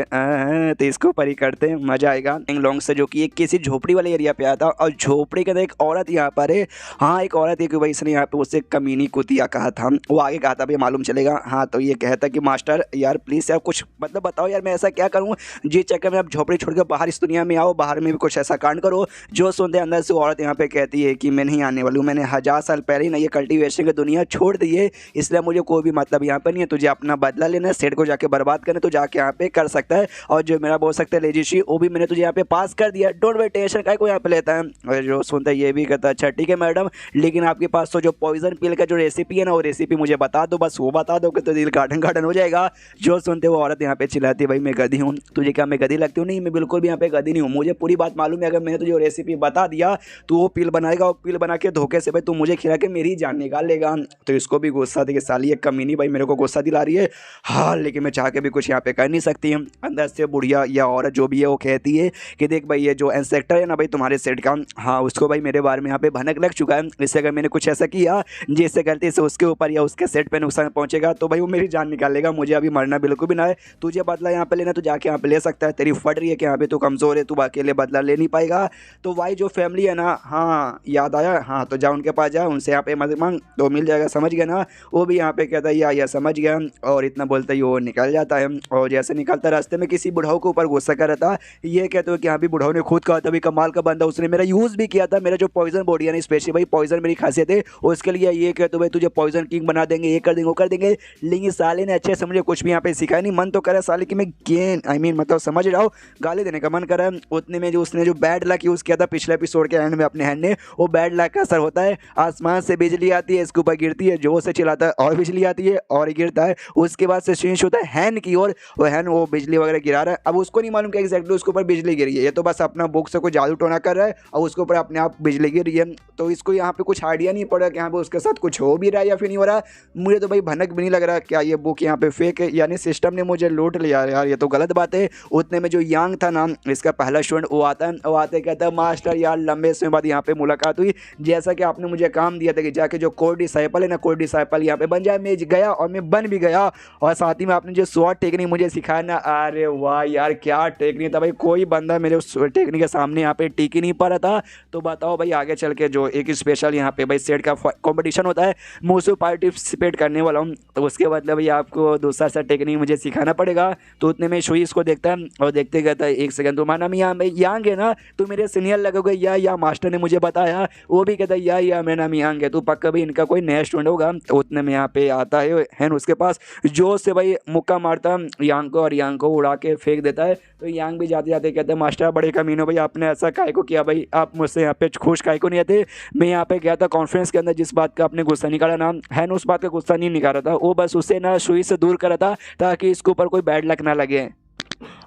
तो इसको ऊपर ही करते हैं, मज़ा आएगा। लॉन्ग से जो कि एक किसी झोपड़ी वाले एरिया पे आता, और झोपड़ी के अंदर एक औरत यहाँ पर है, हाँ एक औरत है कि भाई इसने यहाँ पे उससे कमीनी कुतिया कहा था, वो आगे कहा था भाई मालूम चलेगा। हाँ तो ये कहता कि मास्टर यार प्लीज़ यार कुछ मतलब बताओ यार, मैं ऐसा क्या करूँ जिस चक्कर में आप झोपड़ी छोड़ के बाहर इस दुनिया में आओ, बाहर में भी कुछ ऐसा कांड करो। जो सुनते अंदर से औरत यहाँ पे कहती है कि मैं नहीं आने वाली हूँ, मैंने 1000 साल पहले ही ना ये कल्टीवेशन की दुनिया छोड़ दी है, इसलिए मुझे कोई भी मतलब यहाँ पर नहीं है, तुझे अपना बदला लेना है, सेठ को जाके बर्बाद करना तो जाके यहाँ पे कर सकता है, और जो मेरा बोल सकता है लेजिशी वो भी मैंने तुझे यहाँ पे पास कर दिया, डोंट वेट टेंशन का को यहाँ पे लेता है। और जो सुनता है ये भी कहता है अच्छा ठीक है मैडम, लेकिन आपके पास तो जो पॉइजन पिल का जो रेसिपी है ना वो रेसिपी मुझे बता दो, बस वो बता दो कि तो दिल गार्डन गार्डन हो जाएगा। जो सुनते वो औरत यहाँ पे चिल्लाती है भाई मैं गधी हूँ, तुझे क्या मैं गधी लगती हूँ? नहीं मैं बिल्कुल भी यहाँ पे गधी नहीं हूँ, मुझे पूरी बात मालूम है, अगर मैंने तुझे रेसिपी बता दिया तो वो पिल बनाएगा, और पिल बना के धोखे से भाई तू मुझे खिला के मेरी जान निकाल लेगा। तो इसको भी गुस्सा थी कि साली एक कमीनी भाई मेरे को गुस्सा दिला रही है, हाँ लेकिन मैं चाह के भी कुछ यहाँ पे कर नहीं सकती। अंदर से बुढ़िया या औरत जो भी है वो कहती है कि देख भाई ये जो इंस्पेक्टर है ना भाई तुम्हारे सेट का, हाँ उसको भाई मेरे बारे में यहाँ पे भनक लग चुका है, इससे अगर मैंने कुछ ऐसा किया जिससे गलती से उसके ऊपर या उसके सेट पे नुकसान पहुंचेगा तो भाई वो मेरी जान निकालेगा, मुझे अभी मरना बिल्कुल भी ना है। तुझे बदला यहाँ पे लेना तो जाके यहाँ पे ले सकता है, तेरी फट रही है कि यहाँ पे तू कमज़ोर है, तू अकेले बदला ले नहीं पाएगा। तो भाई जो फैमिली है ना, हाँ याद आया, हाँ तो जा उनके पास जा, उनसे यहाँ पे मदद मांग तो मिल जाएगा, समझ गया ना? वो भी यहाँ पे कहता है या समझ गया, और इतना बोलते ही वो निकल जाता है। और जैसे निकलता रास्ते में किसी बुढ़ाऊ के ऊपर गुस्सा कर रहा था, ये कहते हो कि यहाँ भी बुढ़ाऊ ने खुद कहा था भाई कमाल का बंदा, उसने मेरा यूज़ भी किया था, मेरा जो पॉइजन बॉडी है ना स्पेशली भाई पॉइजन मेरी खासियत है, उसके लिए ये कहते भाई तुझे पॉइजन किंग बना देंगे, ये कर कर देंगे वो कर देंगे, लेकिन साले ने अच्छे से मुझे कुछ भी यहाँ पे सिखाया नहीं। मन तो करे साले कि मैं मतलब समझ रहा हूँ, गाली देने का मन कर रहा है। उतने में जो उसने जो बैड लक यूज़ किया था पिछले एपिसोड के एंड में अपने हैंड ने, वो बैड लक का असर होता है। आसमान से बिजली आती है, इसके ऊपर गिरती है, जोर से चिल्लाता है और बिजली आती है और गिरता है। उसके बाद से चेंज होता है हैन की ओर, वो हैन वो बिजली वगैरह गिरा रहा है। अब उसको नहीं मालूम कि एग्जैक्टली उसके ऊपर बिजली गिरी है, ये तो बस अपना बुक से कोई जादू टोना कर रहा है और उसके ऊपर अपने आप बिजली गिर रही है। तो इसको यहाँ पे कुछ आइडिया नहीं पड़ा कि यहाँ पे उसके साथ कुछ हो भी रहा है या फिर नहीं हो रहा। मुझे तो भाई भनक भी नहीं लग रहा क्या ये बुक यहाँ पे फेक है, यानी सिस्टम ने मुझे लूट लिया यार, ये तो गलत बात है। उतने में जो यांग था नाम इसका पहला स्टूडेंट, वो आता है, वो आते कहता है मास्टर यार लंबे समय बाद यहाँ पे मुलाकात हुई, जैसा कि आपने मुझे काम दिया था कि जाके जो कोर डिसाइपल है ना, कोर डिसाइपल यहाँ पे बन जाए। मैं गया और मैं बन भी गया, और साथ ही में आपने जो स्वॉर्ड टेक्निक मुझे सिखाया ना, अरे वाह यार क्या टेक्निक था भाई, कोई बंदा मेरे उस टेक्निक के सामने यहाँ पे टिक ही नहीं पा रहा था। तो बताओ भाई आगे चल के जो एक स्पेशल यहाँ पे भाई सेट का कंपटीशन होता है, मैं उसमें पार्टिसिपेट करने वाला हूँ, तो उसके बदले भाई आपको दूसरा सा टेक्निक मुझे सिखाना पड़ेगा। तो उतने में शुई इसको देखता है और देखते कहता है एक सेकंड तुम्हारा नाम यांग है ना, तू मेरे सीनियर लगोगे या मास्टर ने मुझे बताया। वो भी कहता है या मेरा नाम यांग है, तू पक्का भी इनका कोई नया स्टूडेंट होगा। तो उतने में यहाँ पे आता है उसके पास, जो से भाई मुक्का मारता यांग को और यांग को उड़ा के फेंक देता है। तो यांग भी जाते जाते कहते हैं मास्टर बड़े कमीनो भाई, आपने ऐसा काहे को किया भाई, आप मुझसे यहाँ पे खुश काहे को नहीं आते। मैं यहाँ पे गया था कॉन्फ्रेंस के अंदर, जिस बात का आपने गुस्सा निकाला ना, है उस बात का गुस्सा नहीं निकाला था, वो बस उससे ना सुई से दूर करा था ताकि इसके ऊपर कोई बैड लक ना लगे।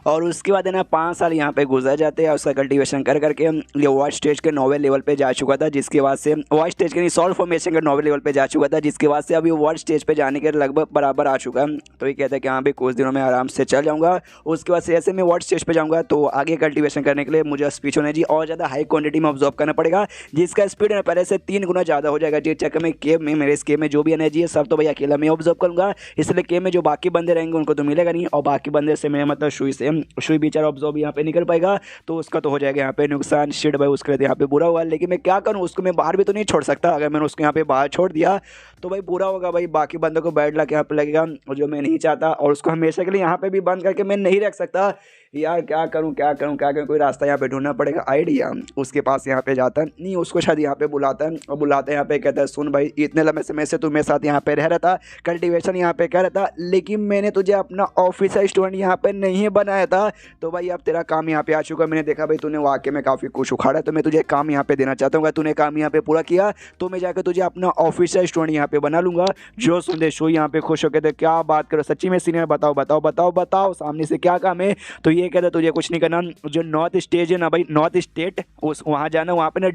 और उसके बाद है ना 5 साल यहाँ पे गुजर जाते हैं, उसका कल्टीवेशन कर करके ये वाइट स्टेज के नोवेल लेवल पे जा चुका था, जिसके बाद से वाइट स्टेज के नहीं सॉल्व फॉर्मेशन के नोवेल लेवल पे जा चुका था, जिसके बाद से अभी वाइट स्टेज पे जाने के लगभग बराबर आ चुका है। तो ये कहता है कि हाँ भाई कुछ दिनों में आराम से चल जाऊँगा, उसके बाद से ऐसे मैं वाइट स्टेज पर जाऊँगा तो आगे कल्टीवेशन करने के लिए मुझे स्पीच होने जी और ज़्यादा हाई क्वान्टिटी में ऑब्जॉर्व करना पड़ेगा, जिसका स्पीड पहले से 3 गुना ज़्यादा हो जाएगा। जिस चक्कर में केव में मेरे इस केव में जो भी एनर्जी है सब तो भाई अकेला मैं ऑब्जॉर्व करूँगा, इसलिए केव में जो बाकी बंदे रहेंगे उनको तो मिलेगा नहीं, और बाकी बंदे से मैं मतलब सुई बेचारा ऑब्जॉर्व यहाँ पे निकल पाएगा, तो उसका तो हो जाएगा यहाँ पे नुकसान। शिट भाई उसके लिए यहाँ पे बुरा हुआ, लेकिन मैं क्या करूँ, उसको मैं बाहर भी तो नहीं छोड़ सकता। अगर मैंने उसको यहाँ पे बाहर छोड़ दिया तो भाई बुरा होगा भाई, बाकी बंदों को बैड लक यहाँ पे लगेगा जो मैं नहीं चाहता, और उसको हमेशा के लिए यहाँ पे भी बंद करके मैं नहीं रख सकता। यार क्या करूँ क्या करूँ क्या करूँ, कोई रास्ता यहाँ पे ढूंढना पड़ेगा। आइडिया उसके पास यहाँ पे जाता नहीं, उसको शायद यहाँ पे बुलाता है और बुलाते यहाँ पे कहता है सुन भाई इतने लंबे समय से तू मेरे साथ यहाँ पे रह रहा था, कल्टीवेशन यहाँ पे कर रहा था, लेकिन मैंने तुझे अपना ऑफिसर स्टूडेंट यहाँ पे नहीं बनाया था। तो भाई अब तेरा काम यहाँ पे आ चुका, मैंने देखा भाई तूने वाकई में काफ़ी कुछ उखाड़ा, तो मैं तुझे काम यहाँ पे देना चाहता हूँ। तूने काम यहाँ पे पूरा किया तो मैं जाकर तुझे अपना ऑफिसर स्टूडेंट यहाँ पे बना लूँगा। जो सुनते शो यहाँ पे खुश हो कहते क्या बात करो सच्ची में सीनियर, बताओ बताओ बताओ बताओ सामने से क्या काम है। तो ये कहता तुझे कुछ नहीं करना, जो नॉर्थ स्टेज है ना भाई नॉर्थ स्टेट, उस वहाँ जाना, वहाँ पे ना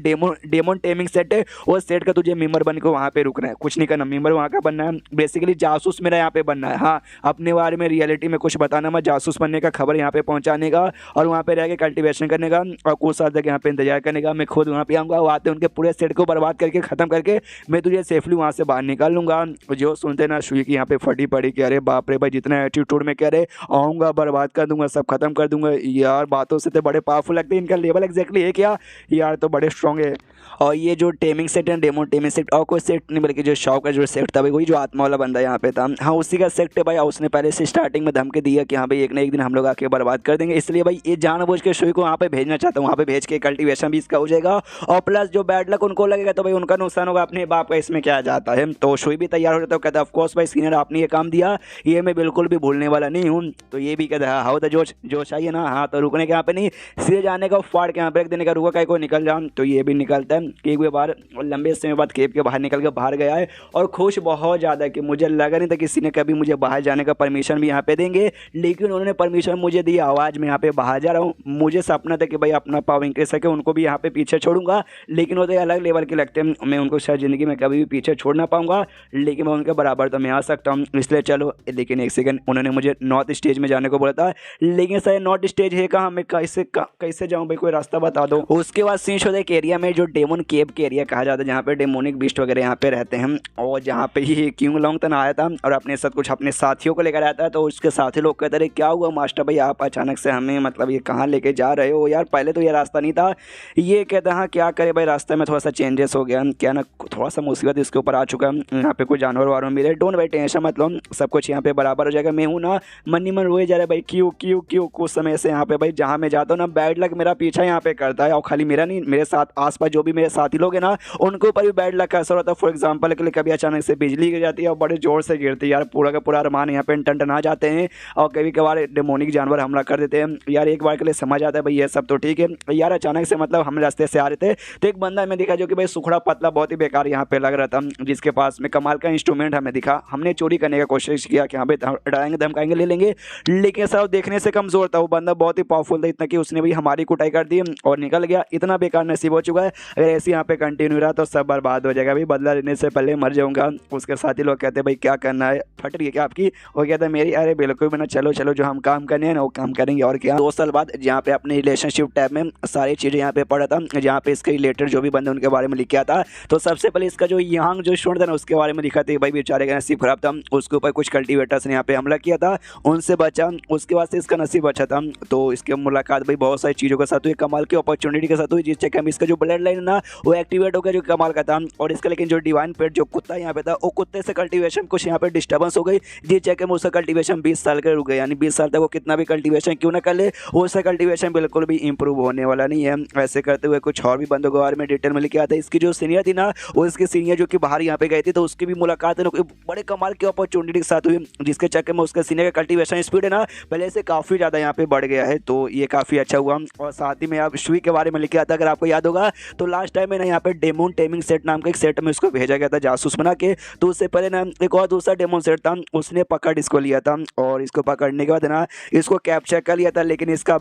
डेमोन टेमिंग सेट है, वो सेट का तुझे मेंबर बन के वहाँ पे रुकना है, कुछ नहीं करना, मेंबर वहाँ का बनना है। बेसिकली जासूस मेरा यहाँ पे बनना है, हाँ अपने बारे में रियलिटी में कुछ बताना मत, जासूस बनने का, खबर यहाँ पे पहुँचाने का और वहाँ पे रह के कल्टीवेशन करने का और कुछ साल तक यहाँ पे इंतजार करने का। मैं खुद वहाँ पे आऊँगा, वो आते उनके पूरे सेट को बर्बाद करके ख़त्म करके मैं तुझे सेफली वहाँ से बाहर निकाल लूँगा। जो सुनते ना शुई की यहाँ पे फटी पड़ी कि अरे बाप रे भाई जितना एटीट्यूड में कह रहे आऊँगा बर्बाद कर दूंगा सब खत्म कर दूंगा, यार बातों से तो बड़े पावरफुल लगते हैं, इनका लेवल एग्जैक्टली है क्या यार, तो बड़े स्ट्रॉन्ग है। और ये जो टेमिंग सेट है डेमो टेमिंग सेट और कोई सेट नहीं बल्कि जो शॉप का जो सेट था भाई वही जो आत्मा वाला बंदा यहाँ पे था, हाँ उसी का सेट है भाई। उसने पहले से स्टार्टिंग में धमकी दिया कि हाँ भाई एक ना एक दिन हम लोग आके बर्बाद कर देंगे, इसलिए भाई ये जानबूझ के शुई को वहाँ पे भेजना चाहता हूँ, वहाँ पे भेज के कल्टीवेशन भी इसका हो जाएगा और प्लस जो बैड लक उनको लगेगा तो भाई उनका नुकसान होगा, अपने बाप का इसमें क्या जाता है। तो शुई भी तैयार हो जाता है, कहता है ऑफकोर्स भाई सीनियर आपने ये काम दिया ये मैं बिल्कुल भी भूलने वाला नहीं हूँ। तो ये भी कहता है हाउ द जोश जोश आइए ना, हाँ तो रुकने के यहाँ पे नहीं सीधे जाने का, फाड़ के यहाँ पे रख देने का, रुका कहीं को निकल जाऊँ। तो ये भी निकलता है कि एक बार लंबे समय बाद केव के बाहर निकल के बाहर गया है और खुश बहुत ज़्यादा कि मुझे लगा नहीं था किसी ने कभी मुझे बाहर जाने का परमिशन भी यहाँ पे देंगे, लेकिन उन्होंने परमिशन मुझे दी। आवाज़ में यहाँ पे बाहर जा रहा हूँ, मुझे सपना था कि भाई अपना पावर इंक्रीज सके, उनको भी यहाँ पे पीछे छोड़ूंगा, लेकिन वो तो अलग लेवल के लगते हैं, मैं उनको शायद ज़िंदगी में कभी भी पीछे छोड़ ना पाऊँगा, लेकिन मैं उनके बराबर तो मैं आ सकता हूँ, इसलिए चलो। लेकिन एक सेकंड उन्होंने मुझे नॉर्थ स्टेज में जाने को बोला था, लेकिन सर नॉर्थ स्टेज है कहाँ, मैं कैसे जाऊँ भाई, कोई रास्ता बता दो। उसके बाद सीन होता है एक एरिया में जो डेमोन केव के एरिया कहा जाता है, जहाँ पे डेमोनिक बीस्ट वगैरह यहाँ पे रहते हैं, और जहाँ पे ही क्यूंग लॉन्ग तन आया था और अपने साथ कुछ अपने साथियों को लेकर आया था। तो उसके साथी लोग कहते रहे क्या हुआ मास्टर भाई आप अचानक से हमें मतलब ये कहाँ लेके जा रहे हो, यार पहले तो ये रास्ता नहीं था। ये कहता हाँ क्या करे भाई रास्ते में थोड़ा सा चेंजेस हो गया, क्या ना थोड़ा सा मुसीबत इसके ऊपर आ चुका है, यहाँ पे कोई जानवर वार मिले, डोंट भाई टेंशन मत लो, सब कुछ यहाँ पे बराबर हो जाएगा। मैं हूँ ना मन ही मन रोए जा रहा है भाई, क्यों कुछ समय से यहाँ पे भाई जहाँ मैं जाता हूँ ना बैड लक मेरा पीछा यहाँ पे करता है, और खाली मेरा नहीं मेरे साथ आसपास जो भी भी मेरे साथी लोग हैं ना, उनके ऊपर भी बैड लक का असर होता है। फॉर एग्जाम्पल के लिए कभी अचानक से बिजली गिर जाती है और बड़े जोर से गिरती है यार, पूरा का पूरा अरमान यहाँ पे टन आ जाते हैं और कभी कभार डेमोनिक जानवर हमला कर देते हैं यार। एक बार के लिए समझ आता है भाई ये सब तो ठीक है यार। अचानक से मतलब हम रास्ते से आ रहे थे तो एक बंदा हमें दिखा जो कि भाई सुखड़ा पतला बहुत ही बेकार यहाँ पे लग रहा था, जिसके पास में कमाल का इंस्ट्रूमेंट हमें दिखा। हमने चोरी करने का कोशिश किया कि हाँ भाई डराएंगे धमकाएंगे ले लेंगे, लेकिन सर देखने से कमजोर था वो बंदा, बहुत ही पावरफुल था, इतना कि उसने भी हमारी कुटाई कर दी और निकल गया। इतना बेकार नसीब हो चुका है। अगर ऐसे यहाँ पे कंटिन्यू रहा तो सब बर्बाद हो जाएगा भाई, बदला लेने से पहले मर जाऊंगा। उसके साथी लोग कहते हैं भाई क्या करना है, फट रही है क्या आपकी? वो कहता है मेरी। अरे बिल्कुल भी ना, चलो चलो जो हम काम करने हैं ना वो काम करेंगे और क्या। 2 साल बाद जहाँ पे अपने रिलेशनशिप टैब में सारी चीज़ें यहाँ पे पढ़ा था, जहाँ पे इसके रिलेटेड जो भी बंदे उनके बारे में लिखा था, तो सबसे पहले इसका जो यंग जो स्टूडेंट था ना उसके बारे में लिखा था भाई बेचारे का नसीब खराब था, उसके ऊपर कुछ कल्टीवेटर्स ने यहाँ पे हमला किया था, उनसे बचा, उसके बाद से इसका नसीब अच्छा था। तो इसके मुलाकात भाई बहुत सारी चीज़ों के साथ हुई, कमाल की अपॉर्चुनिटी के साथ हुई, जिस चक्कर में इसका जो ब्लड लाइन ना वो एक्टिवेट हो गया जो कमाल का था। और इसका लेकिन जो डिवाइन पेट जो कुत्ता यहाँ पे था वो कुत्ते से कल्टीवेशन कुछ यहाँ पे डिस्टर्बेंस हो गई, जिस चक्कर में उसका कल्टीवेशन 20 साल के रुक गया। यानी 20 साल तक वो कितना भी कल्टीवेशन क्यों ना कर ले उसका कल्टीवेशन बिल्कुल भी इंप्रूव होने वाला नहीं है। ऐसे करते हुए कुछ और भी बंदों के बारे में डिटेल में लिखा आता है। इसकी जो सीनियर थी ना वो इसकी सीनियर जो कि बाहर यहाँ पे गई थी, तो उसकी भी मुलाकात है ना बड़े कमाल की अपॉर्चुनिटी के साथ हुई, जिसके चक्कर में उसके सीनियर का कल्टीवेशन स्पीड है ना पहले से काफ़ी ज़्यादा यहाँ पे बढ़ गया है। तो ये काफ़ी अच्छा हुआ। और साथ ही में आप शुई के बारे में लिखा था, अगर आपको याद होगा तो लास्ट टाइम में ना यहाँ पे डेमोन टेमिंग सेट नाम का एक सेट में उसको भेजा गया था जासूस बना के। तो उससे पहले ना एक और दूसरा डेमोन सेट था, उसने पकड़ इसको लिया था और इसको पकड़ने के बाद ना इसको कैप्चर कर लिया था। लेकिन इसका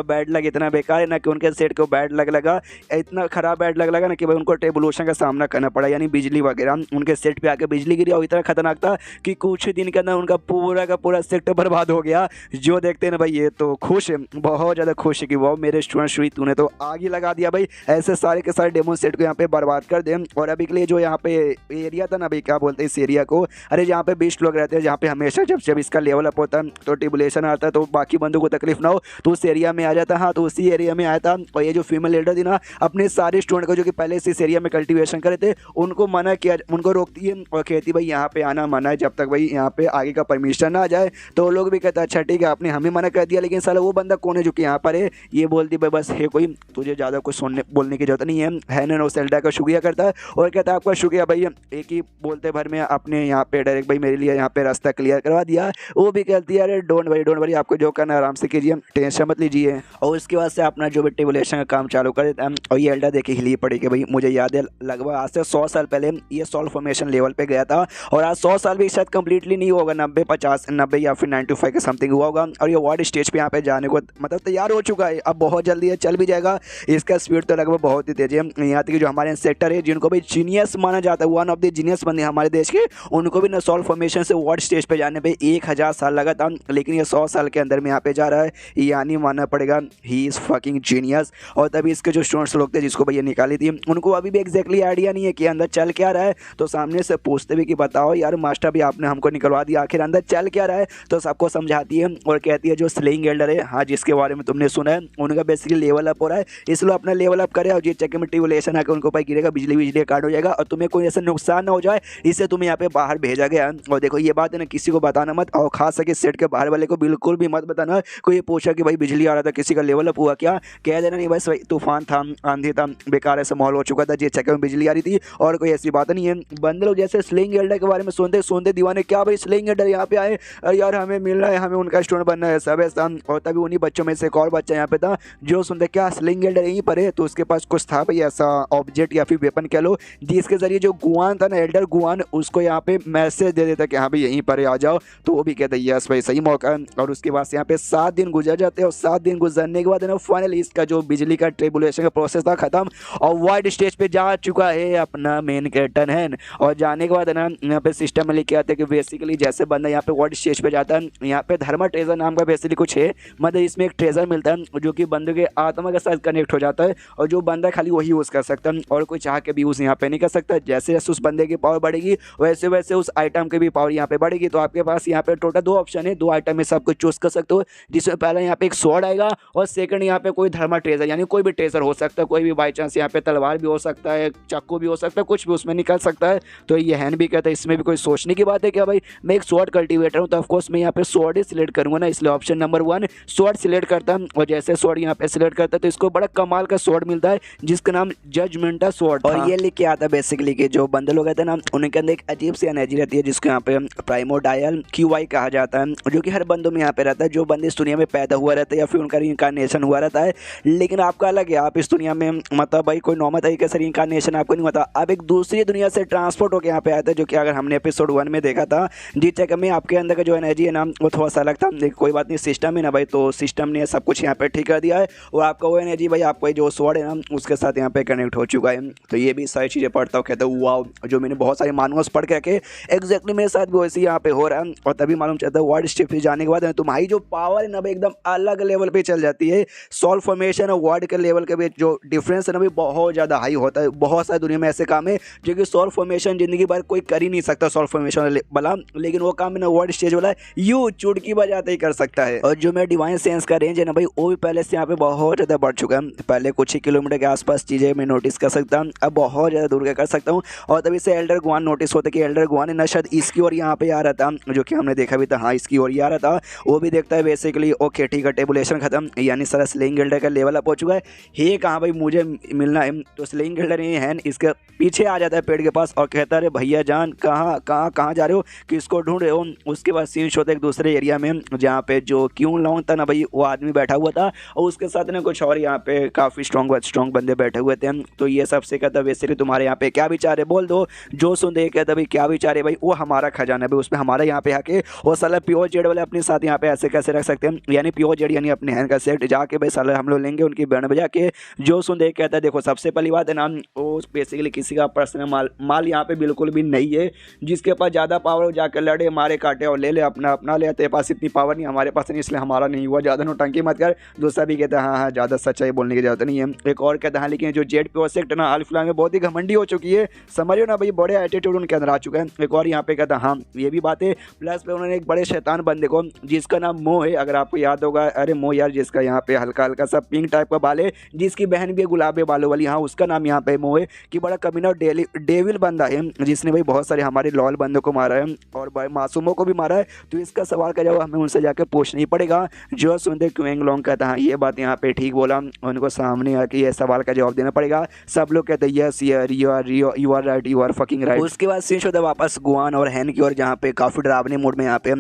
बैड लग इतना बेकार है ना कि उनके सेट को बैड लग लगा, इतना खराब बैड लगा ना कि भाई उनको टेबुलेशन का सामना करना पड़ा, यानी बिजली वगैरह उनके सेट पे आके बिजली गिरी और इतना खतरनाक था कि कुछ ही दिन के अंदर उनका पूरा का पूरा सेट बर्बाद हो गया। जो देखते हैं ना भाई ये तो खुश है, बहुत ज़्यादा खुश है कि वो मेरे स्टूडेंट श्री तूने तो आग ही लगा दिया भाई, ऐसे सारे के सारे डेमो सेट को यहाँ पे बर्बाद कर दे। और अभी के लिए जो यहाँ पे एरिया था ना भाई क्या बोलते हैं इस एरिया को, अरे जहाँ पे 20 लोग रहते हैं, जहाँ पे हमेशा जब इसका लेवल अप होता है तो टिबुलेशन आता है तो बाकी बंदों को तकलीफ ना हो तो उस एरिया में आ जाता। हाँ तो उसी एरिया में आया था। और ये जो फीमेल लीडर थी ना अपने सारे स्टूडेंट को जो कि पहले से इस एरिया में कल्टीवेशन करे थे उनको मना किया, उनको रोकती है और कहती भाई यहाँ पे आना मना है, जब तक भाई यहाँ पे आगे का परमिशन ना आ जाए। तो वो लोग भी कहते हैं अच्छा ठीक है आपने हमें मना कर दिया, लेकिन साला वो बंदा कौन है जो कि यहाँ पर है, ये बोलती भाई बस है कोई, तुझे ज़्यादा कुछ बोलने की जरूरत नहीं है ना। सेल्डा का शुक्रिया करता है और कहता है आपका शुक्रिया भाई, एक ही बोलते भर में आपने यहाँ पे डायरेक्ट भाई मेरे लिए यहाँ पे रास्ता क्लियर करवा दिया। वो भी कहती है अरे डोंट वरी आपको जो करना आराम से कीजिए, टेंशन मत लीजिए। और उसके बाद से अपना जो भी टेबुलेशन का काम चालू कर देता है। और ये एल्डा देखे हिली पड़ी कि भाई मुझे याद है लगभग आज से 100 साल पहले ये सॉल्व फॉर्मेशन लेवल पे गया था और आज 100 साल भी शायद कंप्लीटली नहीं होगा, 90 या फिर 95 के समथिंग हुआ होगा। और ये वर्ल्ड स्टेज पे यहाँ पे जाने को मतलब तैयार हो चुका है, अब बहुत जल्दी है चल भी जाएगा। इसका स्पीड तो लगभग बहुत ही तेज है। यहाँ तक कि जो हमारे इंसेक्टर है जिनको भी जीनियस माना जाता है, वन ऑफ द जीनियस बंदे हमारे देश के, उनको भी ना सॉल्व फॉर्मेशन से वर्ल्ड स्टेज पे जाने पे 1000 साल लगा था, लेकिन ये 100 साल के अंदर में यहाँ पे जा रहा है, यानी मानना पड़ेगा ही इज़ फकिंग जीनियस। और तभी इसके जो स्टूडेंट्स लोग थे जिसको भैया निकाली थी उनको अभी भी एग्जैक्टली आइडिया नहीं है कि अंदर चल क्या रहा है। तो सामने से पूछते भी कि बताओ यार मास्टर भी आपने हमको निकलवा दिया, आखिर अंदर चल क्या रहा है। तो सबको समझाती है और कहती है जो स्लेइंग एल्डर है हाँ जिसके बारे में तुमने सुना है उनका बेसिकली लेवल अप हो रहा है, इसलिए अपना लेवल अप करे और जिस चक्कर में टिबुलेशन आकर उनको ऊपर गिरेगा, बिजली काट हो जाएगा और तुम्हें कोई ऐसा नुकसान ना हो जाए, इससे तुम्हें यहाँ पे बाहर भेजा गया। और देखो ये बात है ना किसी को बताना मत, और खास करके सेट के बाहर वाले को बिल्कुल भी मत बताना। कोई पूछा कि भाई बिजली आ रहा था, किसी का लेवल अप हुआ क्या, कह देना नहीं बस भाई तूफान था, आंधी था, बेकार ऐसा माहौल हो चुका था जिस चक्कर में बिजली आ रही थी और कोई ऐसी बात नहीं है। बंदे लोग जैसे स्लेइंग एल्डर के बारे में सुनते दीवाने, क्या भाई स्लेइंग एल्डर यहाँ पे आए, अरे यार हमें मिलना है, हमें उनका स्टूडेंट बनना है सब ऐसा। और तभी उन्हीं बच्चों में से एक और बच्चा यहाँ पे था जो सुनते क्या स्लेइंग एल्डर यहीं पर है, तो उसके पास कुछ था भाई ऐसा ऑब्जेक्ट या फिर वेपन कह लो जिसके जरिए जो गुआन था ना एल्डर गुआन उसको यहाँ पे मैसेज दे देता कि हाँ भाई यहीं पर आ जाओ। तो वो भी कहता है यस भाई सही मौका है। और उसके बाद यहाँ पे 7 दिन गुजर जाते हैं और 7 दिन गुजरने के बाद ना फाइनली इसका जो बिजली का ट्रिबुलेशन का प्रोसेस था खत्म और वाइड स्टेज पे जा चुका है अपना मेन कैरेक्टर है। और जाने के बाद ना यहाँ पे सिस्टम में लिखे आते हैं कि बेसिकली जैसे बंदा यहाँ पे वाइड स्टेज पे जाता है, यहाँ पे धर्मा ट्रेजर नाम का बेसिकली कुछ है, मतलब इसमें एक ट्रेजर मिलता है जो कि बंदे के आत्मा के साथ कनेक्ट हो जाता है और जो बंदा खाली वही यूज़ कर सकता है और कोई चाह के भी यूज़ यहाँ पे नहीं कर सकता। जैसे जैसे उस बंदे की पावर बढ़ेगी वैसे वैसे उस आइटम की भी पावर यहाँ पे बढ़ेगी। तो आपके पास यहाँ पे टोटल 2 ऑप्शन है, 2 आइटम में सब कुछ चूज कर सकते हो, जिसमें पहला यहाँ पे एक स्वॉर्ड आएगा और सेकंड यहाँ पे कोई धर्मा ट्रेजर, यानी कोई भी ट्रेजर हो सकता है, कोई भी बाई चांस यहाँ पे तलवार भी हो सकता है, चाकू भी हो सकता है, कुछ भी उसमें निकल सकता है। तो ये हैन भी कहता है, इसमें भी कोई सोचने की बात है क्या भाई, मैं एक स्वॉर्ड कल्टीवेटर हूँ तो ऑफकोर्स मैं यहाँ पे स्वॉर्ड ही सिलेक्ट करूँगा ना, इसलिए ऑप्शन नंबर 1 स्वॉर्ड सिलेक्ट करता हूँ। और जैसे स्वॉर्ड यहाँ पे सिलेक्ट करता है तो इसको बड़ा कमाल का स्वॉर्ड मिलता है, जिसका नाम जजमेंटा स्वॉर्ड था। और ये लिख के आता है बेसिकली कि जो बंदे लोग रहते हैं ना उनके अंदर एक अजीब सी एनर्जी रहती है जिसको यहाँ पे प्राइमोडायल QI कहा जाता है, जो कि हर बंदों में यहाँ पे रहता है। जो बंदे इस दुनिया में पैदा हुआ रहता है या फिर उनका रिइंकार्नेशन हुआ रहता है, लेकिन आपका अलग है। आप इस दुनिया में मतलब भाई कोई नॉर्मल तरीके से रिइंकार्नेशन आपको नहीं होता, आप एक दूसरी दुनिया से ट्रांसपोर्ट होकर यहाँ पे आते हैं, जो कि अगर हमने एपिसोड 1 में देखा था। जिस जगह में आपके अंदर का जो एनर्जी है ना वो थोड़ा सा अलग था, लेकिन कोई बात नहीं, सिस्टम है ना भाई, तो सिस्टम ने सब कुछ यहाँ पे ठीक कर दिया है और आपका वो एनर्जी भाई आपका जो स्वॉर्ड है ना उसके साथ यहाँ पे कनेक्ट हो चुका है। तो ये भी सारी चीज़ें पढ़ता हूँ, कहता हूँ वाओ, जो मैंने बहुत सारे मानुअल्स पढ़ के रखे एग्जैक्टली मेरे साथ भी वैसे यहाँ पे हो रहा है। और तभी मालूम चलता है वर्ड स्टेप जाने के बाद तुम्हारी जो पावर है ना भाई एकदम अलग लेवल पे चल जाती है। सॉल्व फॉर्मेशन और वर्ड के लेवल के बीच जो डिफरेंस है ना भाई बहुत ज़्यादा हाई होता है। बहुत सारी दुनिया में ऐसे काम है जो कि सॉल्व फॉर्मेशन जिंदगी भर कोई कर ही नहीं सकता सॉल्व फॉर्मेशन वाला, लेकिन वो काम है ना वर्ड स्टेज वाला यू चुटकी बजाते ही कर सकता है। और जो मेरा डिवाइन सेंस का रेंज है ना भाई वो भी पहले से यहाँ पे बहुत ज़्यादा बढ़ चुका है। पहले कुछ ही किलोमीटर के आसपास चीज़ें मैं नोटिस कर सकता हूँ, अब बहुत ज़्यादा दूर के कर सकता हूँ। और तभी से एल्डर गुआन नोटिस होता है कि एल्डर गुआन है ना शायद इसकी ओर यहाँ पे आ रहा था, जो कि हमने देखा भी था। हाँ इसकी ओर ही आ रहा था, वो भी देखता है बेसिकली ओके ठीक है टेबुलेशन खत्म, यानी सारा स्लेइंग गिल्डर का लेवल अप हो चुका है। हे कहाँ भाई मुझे मिलना है, तो स्लेइंग गिल्डर ये है इसके पीछे आ जाता है पेड़ के पास और कहता है भैया जान कहाँ जा रहे हो, किसको ढूंढ रहे हो। उसके बाद सीन होता है एक दूसरे एरिया में जहाँ पे जो क्यों लॉन्ग था ना भाई वो आदमी बैठा हुआ था और उसके साथ ना कुछ और यहाँ पे काफ़ी स्ट्रॉन्ग बंदे बैठे हुए थे। तो ये सबसे कहता बेसिकली तुम्हारे यहाँ पे क्या विचार है बोल दो। जो सुन दे कहता भाई क्या विचार है भाई, वो हमारा खजाना है भाई, उसमें हमारा यहाँ पे आके वो साला प्योर जेड वाले अपने साथ यहाँ पे ऐसे कैसे रख सकते हैं, यानी प्योर जेड यानी अपने हैंड का सेट जाके भाई साला हम लोग लेंगे उनकी बैंड बजा के। जो सुन दे कहता है देखो सबसे पहली बात है ना वो बेसिकली किसी का पर्सनल माल यहाँ पे बिल्कुल भी नहीं है। जिसके पास ज़्यादा पावर हो जाकर लड़े मारे काटे और ले ले अपना ले, तेरे पास इतनी पावर नहीं हमारे पास नहीं इसलिए हमारा नहीं हुआ, ज़्यादा नोटंकी मत कर। दूसरा भी कहता है हाँ ज़्यादा सच्चाई बोलने की जरूरत नहीं है। एक और कहता है लेकिन जो जेड प्योर सेक्ट ना हाल फिलहाल में बहुत ही घमंडी हो चुकी है, समझियो ना भाई बड़े एटीट्यूड उनके अंदर आ चुका है। एक और यहाँ पे कहता हाँ ये भी बात है, प्लस पे उन्होंने एक बड़े शैतान बंदे को जिसका नाम मोह है, अगर आपको याद होगा, अरे मोह यार जिसका यहाँ पे हल्का हल्का सा पिंक टाइप का बाल है, जिसकी बहन भी है गुलाबी बालों वाली, हाँ उसका नाम यहाँ पे मोह है कि बड़ा कमीना डेविल बंदा है जिसने भाई बहुत सारे हमारे लॉल बंदों को मारा है और मासूमों को भी मारा है। तो इसका सवाल का जवाब हमें उनसे जाकर पूछना ही पड़ेगा। जो सुनते क्वेंग लॉन्ग कहता है ये बात यहाँ पे ठीक बोला, उनको सामने आके ये सवाल का जवाब देना पड़ेगा। सब लोग कहते हैं यस यार you are right you are fucking right. उसके बाद सीन होता है वापस गुआन और हैन की ओर, जहाँ पे काफ़ी डरावने मूड में यहाँ पे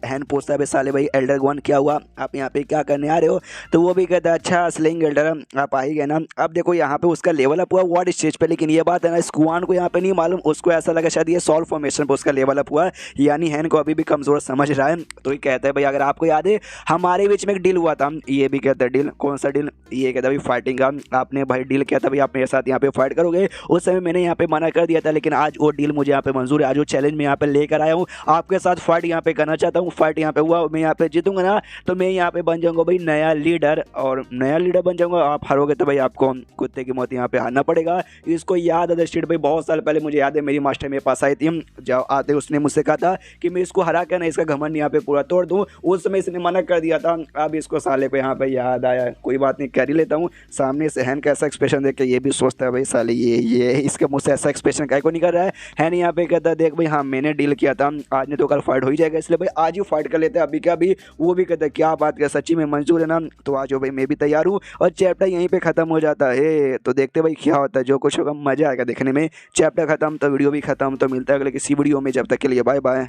हैन पूछता है साले भाई एल्डर गुआन क्या हुआ, आप यहाँ पे क्या करने आ रहे हो। तो वो भी कहता है अच्छा स्लेइंग एल्डर आप आ ही गए ना। अब देखो यहाँ पे उसका लेवल अप हुआ वर्ड स्टेज पे, लेकिन ये बात है ना इस गुआन को यहाँ पे नहीं मालूम, उसको ऐसा लगा शायद ये सॉल्व फॉर्मेशन पे उसका लेवल अप हुआ है, यानी हैन को अभी भी कमजोर समझ रहा है। तो ये कहता है भाई अगर आपको याद है हमारे बीच में एक डील हुआ था, ये भी कहता है डील कौन सा डील, ये कहता है भाई फाइटिंग का, आपने भाई डील किया था भाई आप मेरे साथ यहाँ पे फाइट करोगे, उस समय मैंने यहाँ पे मना कर दिया था, लेकिन आज वो डील मुझे यहाँ पे मंजूर है, आज वो चैलेंज मैं यहाँ पे लेकर आया हूँ, आपके साथ फाइट यहाँ पे करना चाहता हूँ। फाइट यहाँ पे हुआ, मैं यहाँ पे जीतूंगा ना तो मैं यहाँ पे बन जाऊंगा भाई नया लीडर, और नया लीडर बन जाऊंगा। आप हारोगे तो भाई आपको कुत्ते की मौत यहाँ पे हारना पड़ेगा। इसको याद है स्ट्रीट भाई बहुत साल पहले मुझे याद है मेरी मास्टर मेरे पास आई थी, जब आते उसने मुझसे कहा था कि मैं इसको हरा कर ना इसका घमंड यहाँ पे पूरा तोड़ दूँ, उस समय इसने मना कर दिया था। अब इसको साले को यहाँ पे याद आया, कोई बात नहीं कर ही लेता हूँ। सामने से हैन का ऐसा एक्सप्रेशन देख के ये भी सोचता है भाई साले ये इसके मुँह से ऐसा एक्सप्रेशन काहे को नहीं कर रहा है। हैन यहाँ पे कहता है देख भाई हाँ मैंने डील किया था, आज नहीं तो कल फाइट हो ही जाएगा, इसलिए भाई आज ही फाइट कर लेते हैं अभी क्या भी। वो भी कहता है क्या बात कर सच्ची में मंजूर है ना, तो आज हो भाई मैं भी तैयार हूँ। और चैप्टर यहीं पे खत्म हो जाता है। तो देखते भाई क्या होता है, जो कुछ होगा मजा आएगा देखने में। चैप्टर खत्म तो वीडियो भी खत्म, तो मिलता है अगले किसी वीडियो में, जब तक के लिए बाय बाय।